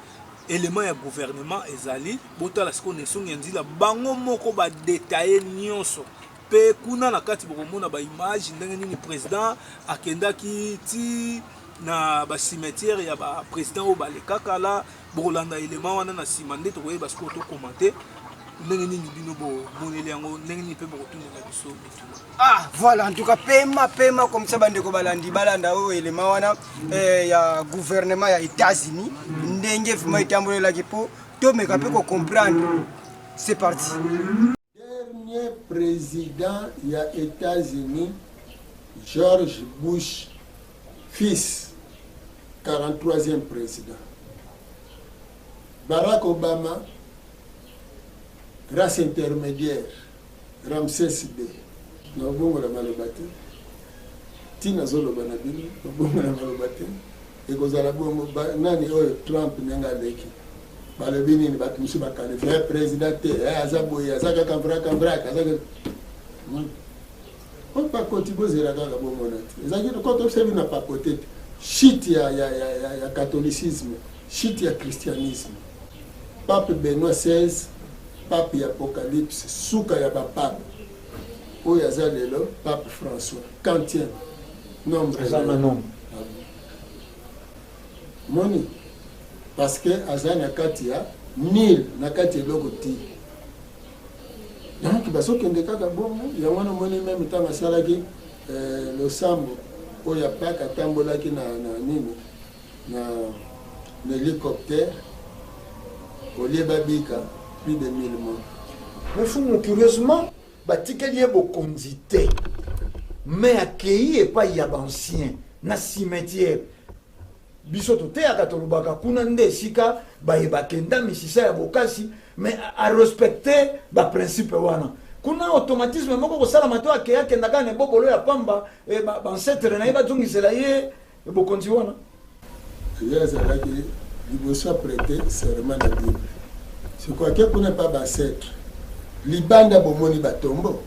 élément ya gouvernement ezali botala siko nesongi ya nzila bango moko badetaye nyonso mpe kuna na kati bokomona baimage ndenge nini président akendaki ti na bacimetière ya baprésident oyo balekaka la bokolanda élément wana na nsima nde tokoyeba siko tokomante ndenge nini bino bomoneli yango ndenge nini mpe bokotundela biso voilà en tout cas pema comme ça bandeko balanda oyo élément wana ya gouvernement ya États-Unis ndenge vraiment etambolelaki mpo tomeka mpe comprendre c'est parti. premier président ya États-Unis, George Bush, fils, 43e président. Barack Obama, grâce intermédiaire, Ramsès B. Nous avons la malobate. Tina Zolo Banabini, nous avons la malobate. Et que la bonne nani Trump n'a pas d'équipe. Balobini ni batu musu bakale frère président azaboye azaka kambra azaka on pas continuer zera kaka bomona ezaki quand observe na papote shit ya catholicisme shit ya christianisme pape Benoît XVI pape ya apocalypse suka ya pape oyo aza lelo pape François quantième nombre moni parce que aza na kati ya 1000 na kati eloko ti donc bazokende kaka bongo yango namoni meme ntango asalaki losambo oyo apaka atambolaki na nini na hélicoptère olie babika plus de 1000 morts. Mais fumu curieusement batikeli ye bokonzi te mais akei epai ya bancien na cimetière biso toteyaka tolobaka kuna nde esika bayebakenda misisa ya bokasi mais arespecte baprincipe wana kuna automatisme moko kosalama to akeyakendaka na ebobolo ya pamba bancetre na ye bazongisela ye bokonzi wana ye azalaki liboso aprete serment na bible sekwake kuna pa bancetre libanda bomoni batombo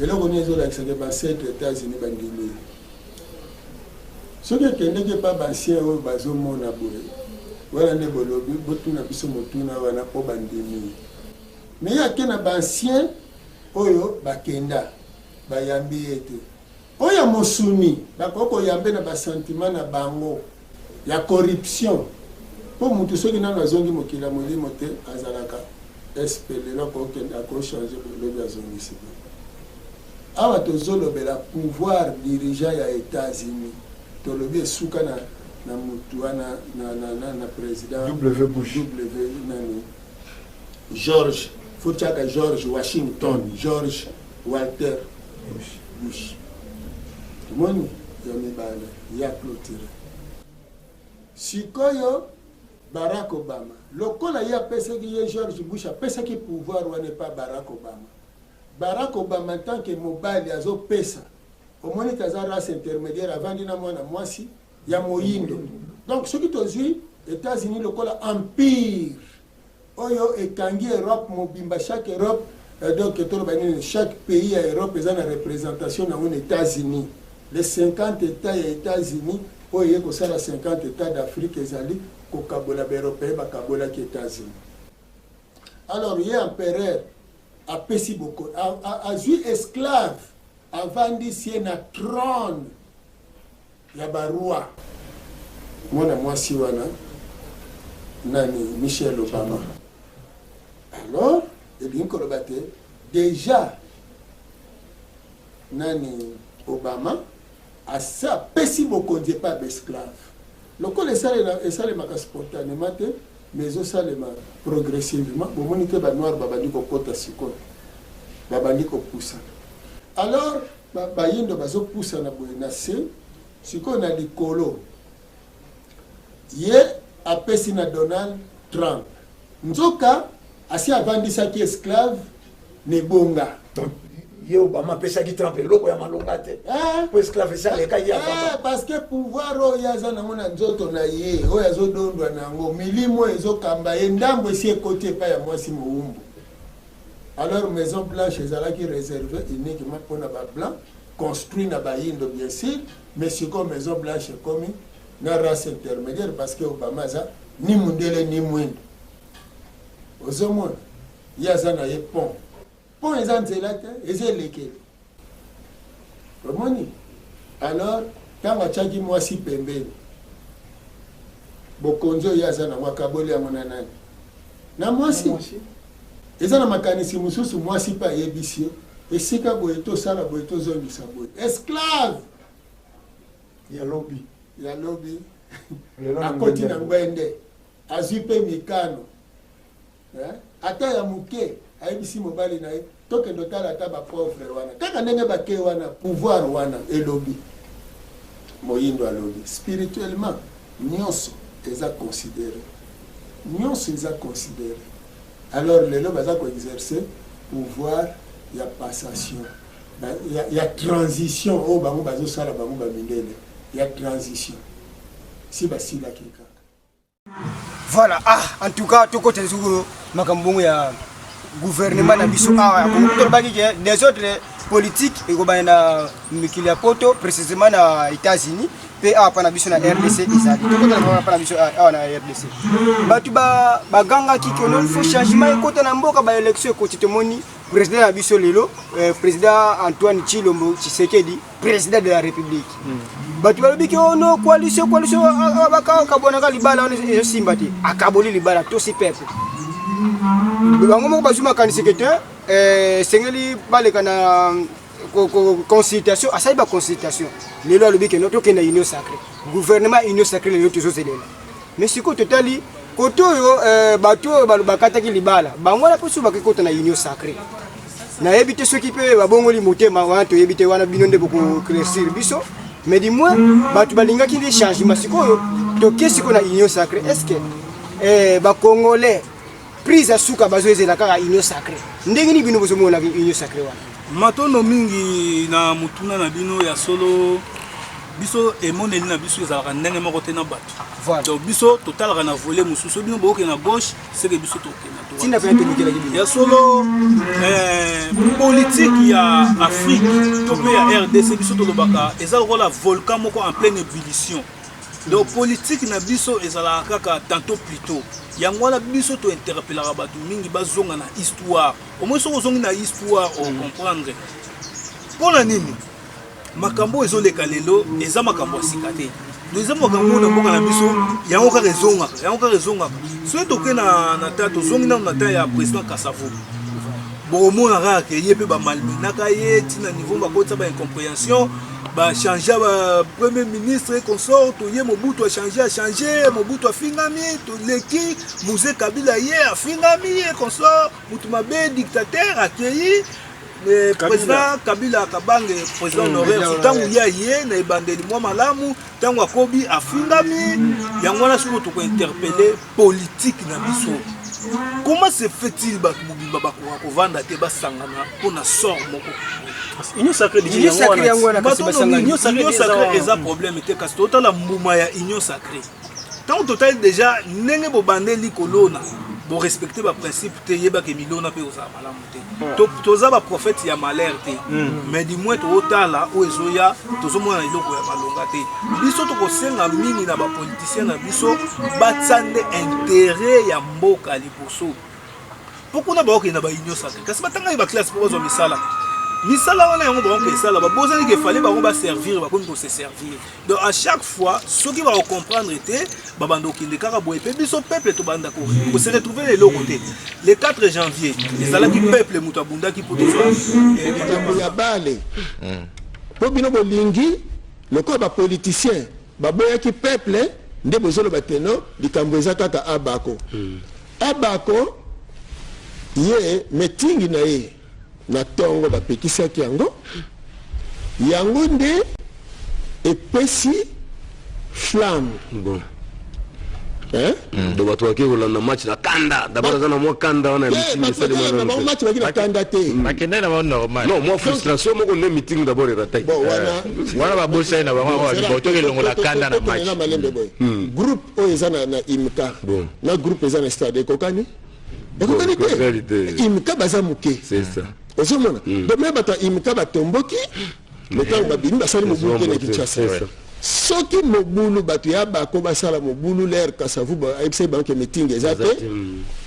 eloko nini ezolakisaka bancetre États-Unis bandimi soki ekendeki epa bancien oyo bazomona boye wana nde bolobi botuna biso motuna wana mpo bandimi me ye ake na bancien oyo bakenda bayambi ye te oyo ya mosuni bakoki koyambe na basentiment na bango ya corruption mpo motu soki nano azongi mokili ya molimo te azalaka espelelo akochange bolobi azongisi awa tozolobela pouvoir dirigeant ya États-Unis tolobi esuka na mutu wana na président W Bush nani George fotiaka George Washington George Walter Bush moni ya mibale ya clôture sikoyo Barack Obama lokola ye apesaki ye George Bush apesaki pouvoir wana pa Barack Obama en tant que mobile azopesa omoni kaza race intermédiaire avandi na mwana mwasi ya moyindo donc soki tozwi États-Unis lokola empire oyo ekangi Europe mobimba chaque Europe donc toloba nini chaque pays ya Europe eza na représentation na les États-Unis les 50 états ya États-Unis oyo ekosala 50 états d'Afrique ezali kokabola baeuropéen bakabolaki États-Unis alors ye empereur apesi boko azwi esclave avandi sie na trône ya barua mwana mwasi wana nani Michelle Obama alors elingi koloba te déjà nani Obama asa apesi bokonzi epa baesclave lokola esalemaka spontanément te mais ezosalema progressivement bomoni te banoir babandi kokota sikoyo babandi kopusana alors bayindo bazopusana boye na se sikoyo na likolo ye apesi na Donald Trump nzoka asi avandisaki esclave nebonga ye Obama apesaki Trump eloko ya malonga te po esclave esaleka ye parce que pouvoir oyo aza nango na nzoto na ye oyo azodondwa nango milimo ezokamba ye ndambo esi ekoti epai ya mwasi mowumbu alors Maison Blanche ezalaki réservé uniquement mpona bablanc construit na bayindo bien sûr mais sikoyo Maison Blanche ekomi na race intermédiaire parce que Obama aza ni mundele ni mwindo ozomona ye aza na ye pont eza nzela te eza elekele omoni alors ntango atiaki mwasi pembeni bokonzi oyo aza nango akaboli yango na nani na mwasi eza na makanisi mosusu mwasi mpe ayebisi ye esika boye tosala boye tozongisa boye esclave ya lobi akoti na ngwende azwi mpe mikano ata ya moke ayebisi mobali na ye tokende otala ata bapauvre wana kaka ndenge bake wana pouvoir wana elobi moyindo alobi spirituellement nyonso eza considéré alors lelo baza koexercer pouvoir ya passation ya transition oyo bango bazosala bango bamindele ya transition si basilaki kaka. Voilà, en tout cas tokote zulu makambo ya gouvernement na biso awa ko baki des autres politiques et ko na mikili ya poto précisément na États-Unis pe apa na biso na RDC izali tokote na pa na biso awa na RDC batu ba ganga kikono il faut changement ekote na mboka ba élection ko titemoni président na biso lelo président Antoine Tshilombo Tshisekedi président de la République batu ba biki ono coalition abaka kabona ka libala ono simbati akaboli libala to si peuple bango moko bazuma kan secrétaire sengeli baleka na consultation asali ba consultation lelo alobi ke noto ke na union sacrée gouvernement union sacrée lelo toujours zelela mais siko totali koto yo bato balobakata ki libala bango la posu bakikota na union sacrée na ebite ceux qui peut babongoli motema wana to ebite wana binonde boko crescir biso mais du moins bato balinga ki des changements siko to kesiko na union sacrée est-ce que ba congolais prise à suka bazoezela kaka union sacrée ndenge ni bino bozomona union sacrée wana matono mingi na mutuna na bino ya solo biso emoneli na biso ezalaka ndenge moko te na bato donc biso totalaka na volet mosusu bino boke na gauche seke biso tokena ya solo politique ya Afrique to pe ya RDC biso tolobaka eza lokola volcan moko en pleine ébullition donc politique na biso ezalaka kaka tantôt plutôt yango wana biso to interpellera bato mingi bazonga na histoire au moins soko zongi na histoire o comprendre pona nini makambo ezoleka lelo eza makambo ya sika te eza makambo na mboka na biso yango kaka ezongaka soki toke na ta tozongi nano na ta ya président Kasavu bomona kaka ye mpe bamalmenaka ye ntina niveau bakotisa baincompréhension bachange ba premier ministre et consort ye Mobutu a changé Mobutu afingami toleki Mouzé Kabila ye afingami et consort mutu mabe dictateur accueilli le président Kabila akabange président honoraire tangu ye na ebandeli mwa malamu tangu akobi afingami yango wana soko to ko interpeller politique na biso. Comment se fait-il bato mobimba bakoka kovanda te basangana mpona sort moko union sacrée eza problème te kasi totala mbuma ya union sacrée tant total déjà ndenge bobandeli kolona bo respecter ba principe te yebaka milona pe oza malamu te toza ba prophète ya malheur te mais du moins totala o ezoya tozomona iloko ya malonga te biso tokosenga mingi na ba politiciens na biso batsande intérêt ya mboka liboso pokuna ba okina ba union sacrée kasi batanga ba classe po zo misala wana yango bango esala babozani ke fallait bango ba servir ba komi ko se servir donc à chaque fois ceux qui va comprendre était babando kinde kaka boye pe biso peuple to banda ko se retrouver les locaux côté le 4 janvier ezala ki peuple mutu abunda ki poto ya bale po bino bolingi loko ba politicien baboya ki peuple nde bozolo bateno likambo ezaka kaka abako ye meeting na ye na tongo bapekisaki yango nde epesi flamme bon do bato baki kolanda match na kanda d'abord aza na mwa kanda wana match baki na kanda te bakende na normal non moi frustration moko nde meeting d'abord eratai wana babosai na bango babotoke longo la kanda na match groupe oyo eza na imka na groupe eza na stade ekokani te imka baza moke c'est ça ozomona demain bato imka batomboki letango babimi basali mobulu kene Kinshasa soki mobulu bato ya bako basala mobulu l'air Kasavu ayebisai banke meeting eza te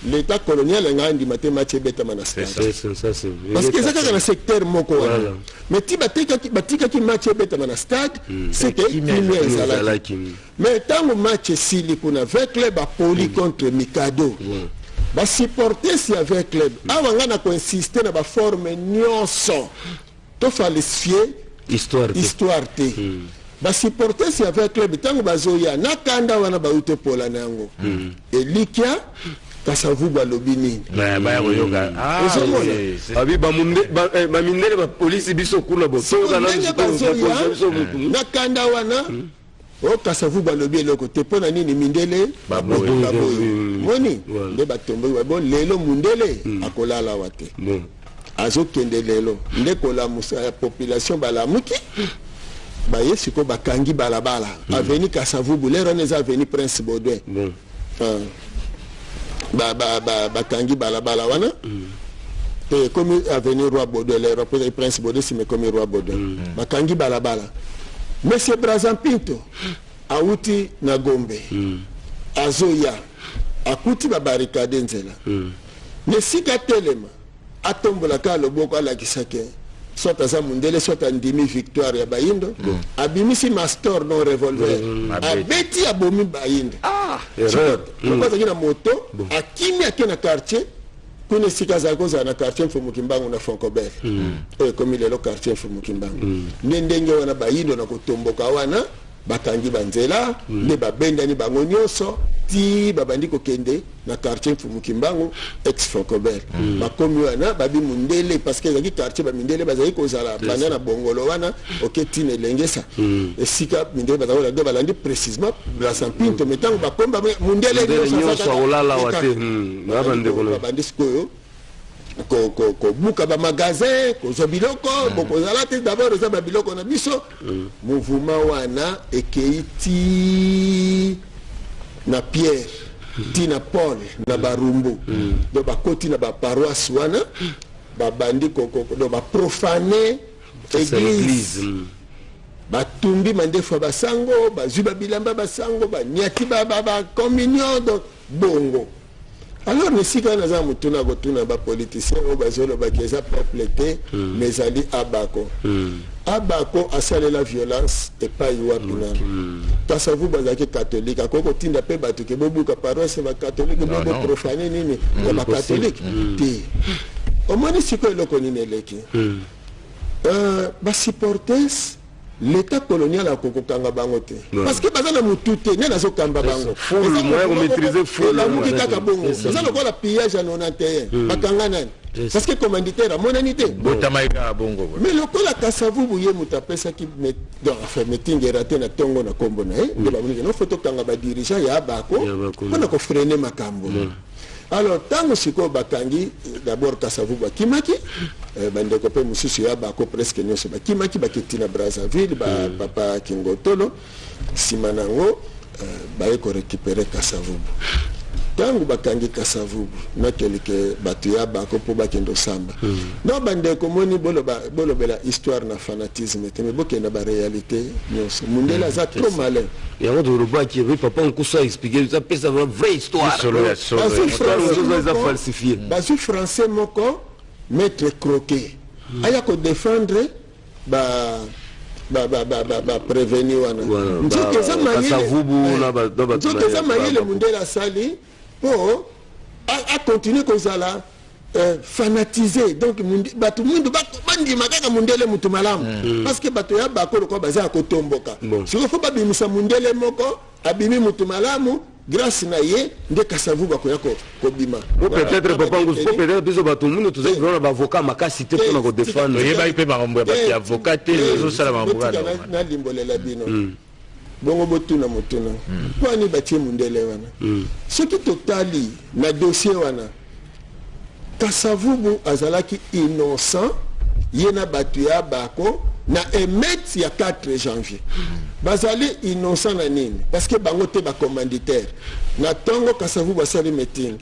l'état colonial nga andima te match ebetama na stade parce que eza kaka na secteur moko wana mais ti batikaki match ebetama na stade c'est que kimia ezalaki mais ntango match esili kuna avec club apoli contre Mikado ba supporter si avec club awa nga na koinsiste na ba forme nyonso to falsifier histoire te ba supporter si avec club tango bazoya na kanda wana ba ute pola nango elikia Kasavubu alobi nini bamindele bapolisi biso kuna na kanda wana o Kasavubu alobi eloko te mpona nini mindele baboyi moni nde batomboki bon lelo mundele akolala wa te azokende lelo nde kolamusa ya population balamuki baye siko bakangi balabala aveni Kasavubu lero wana eza aveni Prince Baudouin bakangi balabala wana comme avenue Roi Baudouin lero Prince Baudouin si me comme Roi Baudouin bakangi balabala Monsieur Brazampinto auti na Gombe azoya akuti babarikade nzela nesika telema atombola ka loboko alakisake soit aza mundele soit andimi victoire ya bayindo abimisi mastor non revolver abeti abomi bayindo lokozaki na moto akimi ake na quartier kuna esika azali kozala na quartier Mfumukimbangu na Foncobert oyo ekomi lelo quartier Mfumukimbangu nde ndenge wana bayindo na kotomboka wana bakangi banzela nde babendani bango nyonso ti babandi kokende na quartier Mfumukimbangu ex Foncobert bakomi wana babi mundele parce que ezalaki quartier bamindele bazali kozala banda na bongolo wana oketine elengesa esika mindele bazali kolanda balandi précisément Brazampinto metango bakomba mundele nyonso olala wa te babandi sikoyo kobuka bamagasin kozwa biloko bokozala te d'abord eza babiloko na biso mouvement wana ekei ti na Pierre ti na Paul na barumbu do bakoti na baparoisse wana babandi do baprofane église batumbi mandefu basango bazwi babilamba basango baniati communion donc bongo. Alors nesika naza mutuna kotuna ba politicien o bazolo bakeza peuple te mais ali abako abako asale la violence et pas ywa pina Kasavubu bazaki catholique akoko tinda pe batu ke bobuka paroisse ba catholique bobo profane nini ba catholique ti omoni siko eloko nini eleki ba supporters l'état colonial a kokokanga bango te parce que bazana mutute nena zo kamba bango full moyen ko maîtriser full la mukika ka bongo ça le quoi pillage en 91 bakanga nani parce que commanditaire monanité botamaika bongo mais le kola Kasavubu ye mutapesa ki donc fait meeting raté na tongo na kombo na de ba no photo kanga ba dirigeant ya bako pona ko freiner makambo. Alors tango siko bakangi d'abord Kasavubu kimaki bandeko pe mususu ya bako presque nyonso bakimaki baketina Brazzaville papa Kingotolo simanango baye ko récupérer Kasavubu tango bakangi Kasavubu na kelike batu ya bako po bakendo samba no bandeko moni bolobela histoire na fanatisme te me bokenda ba réalité nyonso mundela za trop malin yango de Uruguay qui veut papa on kusa expliquer ça peut savoir vraie histoire ça falsifié basu français moko maître croquet aya ko défendre prévenir wana nzoke za mayele mundela sali po a continuer kozala fanatiser donc batu mundu bandima kaka mundele mutu malamu parce que batu ya bakolo ko baza kotomboka siko fo babimisa mundele moko abimi mutu malamu grâce na ye nde Kasavubu bakoya ko bima peut-être papa nguso peut-être biso batu mundu tuzai vraiment ba avocat makasi te pour ko défendre yeba ipe ba ngombo ba avocat te zo sala ba ngombo na limbolela bino bongo botuna motuna kwani batie mundele wana soki totali na dossier wana Kasavubu azalaki innocent yena batu ya bako na emet ya 4 janvier bazali innocent na nini parce que bango te ba commanditaire na tongo Kasavubu asali meeting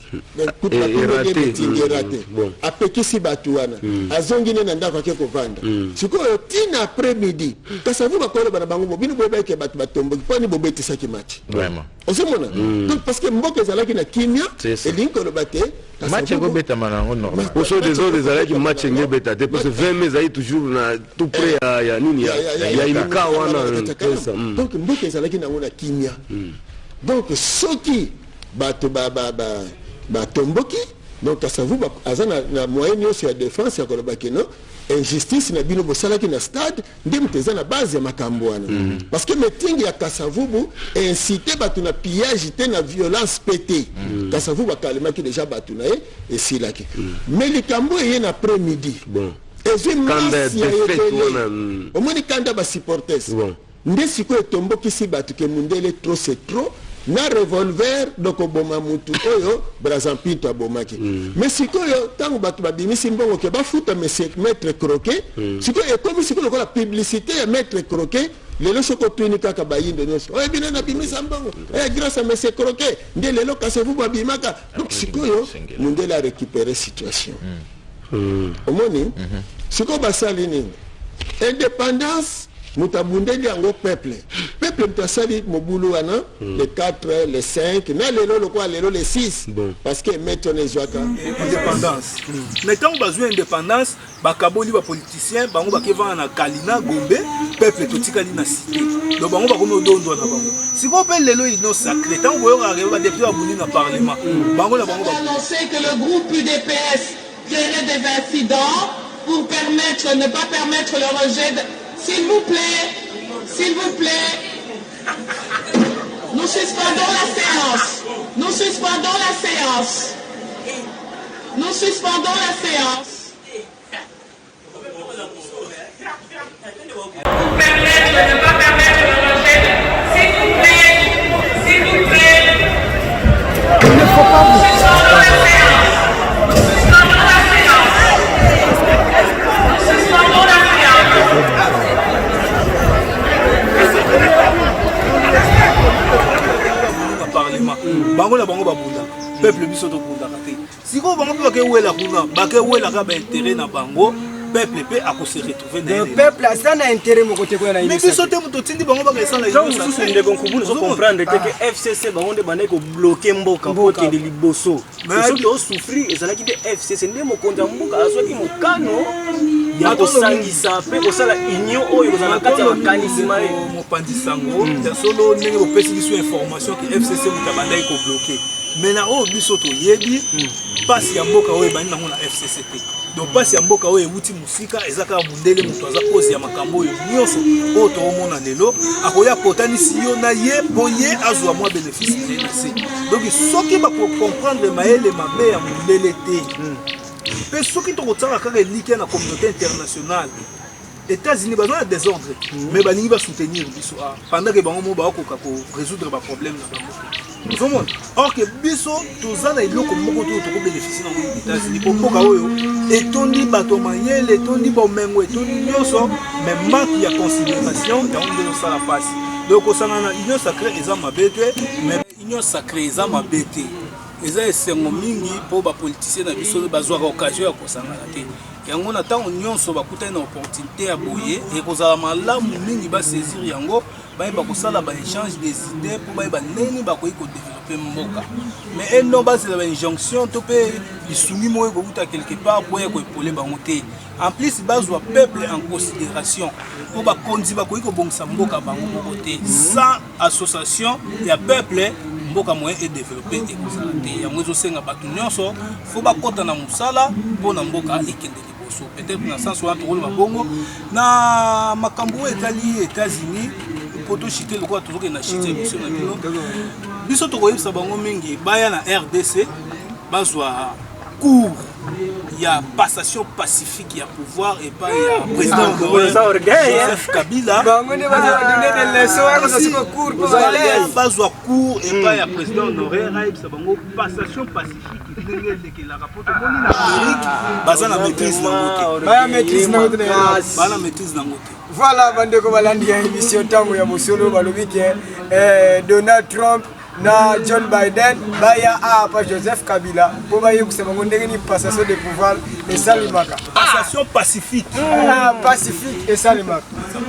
raté apekisi batu wana azongi na ndako ake kovanda sikoyo tina après midi Kasavubu akolo bana bango bino boba ke batu batombo poni bobetisa ki match vraiment osemona donc parce que mboka ezalaki na kimia elinko lo bate match go beta manango non pour ceux des autres ezalaki match nge beta te parce que 20 mai zai toujours na tout près ya nini ya imika wana donc mboka ezalaki nango na kimia donc soki bato batomboki donc Kasavubu aza na moyen nyonso ya défense ya kolobaki no injustice na bino bosalaki na stade nde muteza na base ya makambo wana parce que meeting ya Kasavubu incité bato na pillage te na violence pété Kasavubu akalemaki déjà bato na ye esilaki mais likambo eye na après-midi ezwi masi ya yetele omoni kanda basupporters nde sikoyo etombokisi bato ke mundele trop c'est trop na revolver doko boma mutu oyo Brazampinto abomaki mais sikoyo tango bato babimisi mbongo ke bafuta maître Croquet sikoyo ekomi sikoyo lokola publicité ya maître Croquet lelo soko tuni kaka bayindo nyonso oyo bino nabimisa mbongo grâce à monsieur Croquet nde lelo Kasavubu abimaka donc sikoyo mundele a récupérer situation omoni sikoyo basali nini indépendance mutabundeli yango peuple mutasali mobulu wana le 4 le 5 na lelo lokwa lelo le 6 parce que mettre les joaka indépendance mais tant besoin indépendance bakaboli ba politiciens bango bakeva na Kalina Gombe peuple totikali na cité donc bango bakomo dondo na bango siko pe lelo ino sacré tant boyo arrivé ba député abuni na parlement bango la bango annoncer que le groupe UDPS créerait des incidents pour permettre ne pas permettre le rejet de... S'il vous plaît, nous suspendons la séance. Nous suspendons la séance. Nous suspendons la séance. Permettre, ne pas permettre le rejet. S'il vous plaît. Il ne faut pas vous suspendons la séance. Suspendons la séance. Suspendons la séance. Parlement bango la bango babunda peuple biso to bunda kate siko bango ba ke wela kuna ba ke wela ka ba intérêt na bango peuple pe a ko se retrouver le peuple a ça na intérêt mo côté ko na mais biso te muto tindi bango ba ka sala yo susu ndeko nkubulu so comprendre que FCC bango nde baneko bloquer mboka pote de liboso so to souffrir ezala ki de FCC nde mo konza mboka asoki mokano ya kosangisa pe kosala union oyo kozala kati ya makanisi maye mopandi sango ya solo ndenge bopesi biso information que FCC mutabandai ko bloquer mais na oyo biso toyebi pasi ya mboka oyo ebandi nango na FCC te donc pasi ya mboka oyo ewuti musika ezaka mundele mutu aza kozi ya makambo oyo nyonso oyo toomona lelo akoya kotanisi yo na ye po ye azwa mwa bénéfice na se donc soki bakomprendre mayele mabe ya mundele te mais soki tokotala kaka elike na communauté internationale États-Unis besoin de désordre mais balingi va soutenir biso pendant que bango mo ba ko résoudre ba problème na bango tout le monde or que biso tozana iloko moko to bénéficier na États-Unis pour mboka oyo etondi bato mayele etondi bomengo etondi nyonso mais manque ya considération ya on de la passe donc osana na union sacrée eza mabete mais union sacrée eza mabete eza esengo mingi po ba politiciens na biso bazwa occasion ya kosangana te yango na tango nyonso bakutani na opportunité ya boye ekozala malamu mingi basaisir yango bayeba kosala ba échange des idées po bayeba neni bakoki kodévelopper mboka mais eno bazela ba injonction to pe lisumi moyo kokuta quelque part po ekoepole bango te en plus bazwa peuple en considération po bakonzi bakoki kobongisa mboka bango moko te sans association ya peuple mboka moyen et développé et kozala te yango ezosenga bato nyonso fo bakota na mosala mpo na mboka ekende liboso peut-être na sens wana tokoloba bongo na makambo oyo etali États-Unis po tochite lokola tozokende na chite biso na bino biso tokoyebisa bango mingi baya na RDC bazwa cours il y a passation pacifique, il y a pouvoir et pas il y a président Joseph Kabila. Bazwa cours et pas il y a président honoraire, passation pacifique. La rapport Bazana maîtrise voilà, bandeko balandi ya émission tango ya Mosolo balobi ke Donald Trump na John Biden baya apa Joseph Kabila po baye kusema ndenge ni passation de pouvoir et salimaka passation pacifique pacifique et salimaka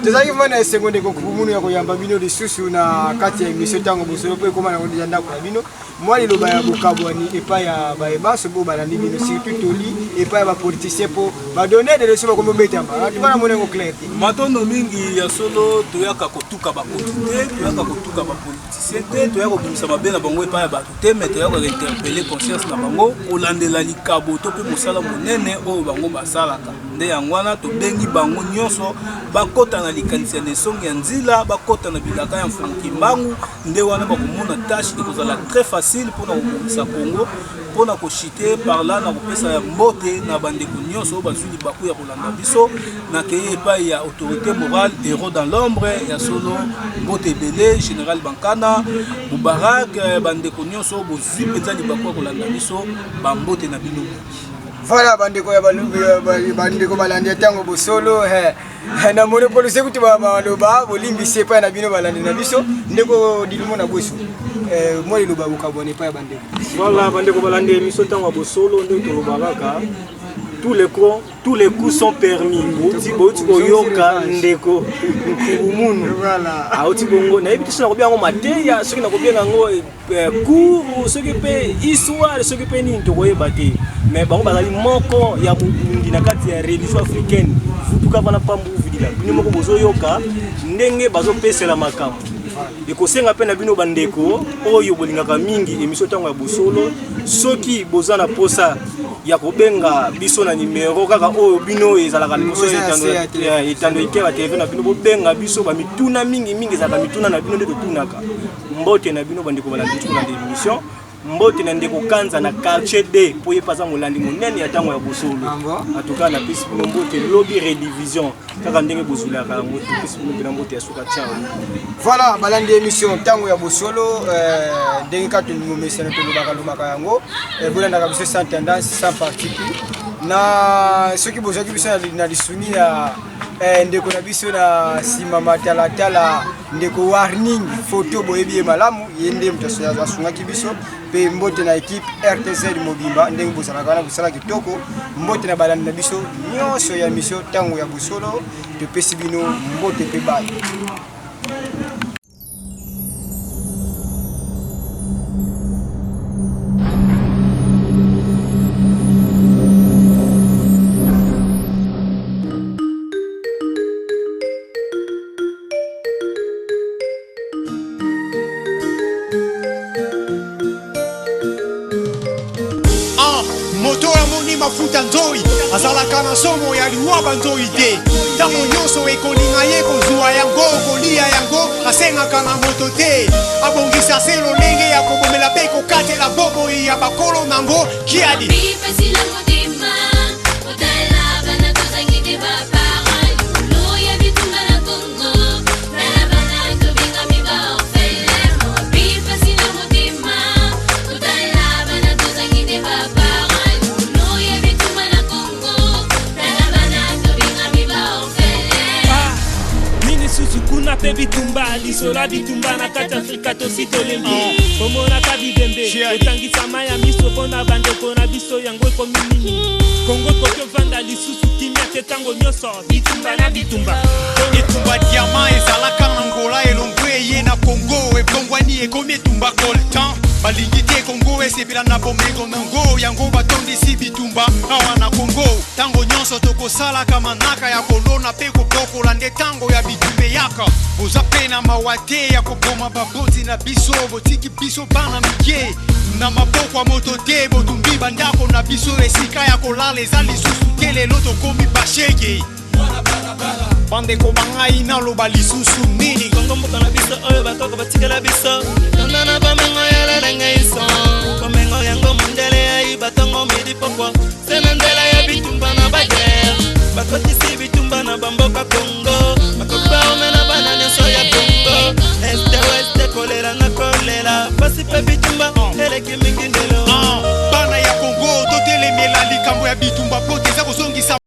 tozaki vana seconde ko kumunu ya koyamba bino lisusu na kati ya émission tango Mosolo po ekoma na ndija ndako ya bino moi le baya bokabwani et pas ya baeba so bo balandi bino surtout toli et pas ba politicien po ba donner des leçons comme betamba tu vas monengo clair matono mingi ya solo toyaka kotuka ba politicien toyaka kotuka ba politicien toyaka kobimisa mabe na bango epai ya bato te me toyaka interpele conscience na bango kolandela likabo to mpe mosala monene oyo bango basalaka nde yango wana tobengi bango nyonso bakota na likanisi ya nesongi ya nzila bakota na bilaka ya mfongi mbangu nde wana bakomona tashe ekozala très facile mpona kobongisa Congo mpona koshite par là na kopesa ya mbote na bandeko nyonso oyo bazwi libaku ya kolanda biso nakeye epai ya autorité morale héros dans l'ombre ya solo mbote ebele général Bankana Moubarak bandeko nyonso oyo bozwi mpenza libaku ya kolanda biso bambote na bino. Voilà bandeko ya bandeko balandi ntango bosolo na monopole se kuti baloba bolimbisi epai na bino balandi na biso ndeko dilimo na bweso moi liloba bokabone epai ya bandeko. Voilà bandeko balandi émission ntango ya bosolo nde tolobaka tous les coups sont permis. Boti boyoka ndeko munu. Voilà. Auti bongo na yebi tisana kobianga mateya soki na kobianga ngo cours soki pe histoire soki pe ni ntokoyeba te. Mais bango bazali moko ya mundi na kati ya religion africaine. Futuka bana pambu vidila. Bino moko bozoyoka ndenge bazopesela makambo. Ekosenga pe na bino bandeko oyo bolingaka mingi émission ntango ya bosolo soki bozana posa ya kobenga biso na numéro kaka oyo bino ezalaka liboso etando ikeba TV na bino bobenga biso ba mituna mingi ezalaka mituna na bino nde totunaka mbote na bino bandeko balandi na émission mbote na ndeko kanza na quartier D po yepaza molandi monene ya tango ya bosolo atuka na pisi bino mbote lobby redivision kaka ndenge bozulaka ngo pisi bino na mbote ya suka chao. Voilà balandi émission tango ya bosolo ndenge ka tunimo mesana tolobaka yango bolanda ka biso sans tendance sans parti na soki bozaki biso na lisuni ya ndeko na biso na sima matala ndeko warning photo boyebi malamu yende mtaso ya zasungaki biso pe mbote na équipe RTZ Mobimba ndenge bozalaka na bosala kitoko mbote na balandi na biso nyonso ya mission tango ya bosolo topesi bino mbote pe bayi. mafuta nzoi azalaka na somo ya liwaba nzoi te ntango nyonso ekolinga ye kozwa yango kolia yango asengaka na moto te abongisa selo ndenge ya kobomela mpe kokatela bomoi ya bakolo nango kiadi kuna pe bitumba lisola bitumba na kati Afrika tosi tolembi komonaka bidembe etangisama ya miso mpona bandeko na biso yango ekomi nini Kongo koki ovanda lisusu kimia te ntango nyonso bitumba na bitumba etumba diama ezalaka na ngola elongo eye na Kongo ebongwani ekomi etumba coltan balingi te Kongo esepela na bomego nango yango batondisi bitumba awa na Kongo ntango nyonso tokosalaka manaka ya kolona mpe kobokola nde ntango ya bitumbe yaka boza mpe na mawa te ya koboma baboti na biso botiki biso bana mike na maboko ya moto te botumbi bandako na biso esika ya kolala eza lisusu te lelo tokomi bashege bandeko bangai naloba lisusu nini Kongo mboka na biso oyo bakoko batikela biso tanda na bamengo ya lelenge iso komengo yango mondele ya ibatongo midi pokwa sena nzela ya bitumba na bagere bakotisi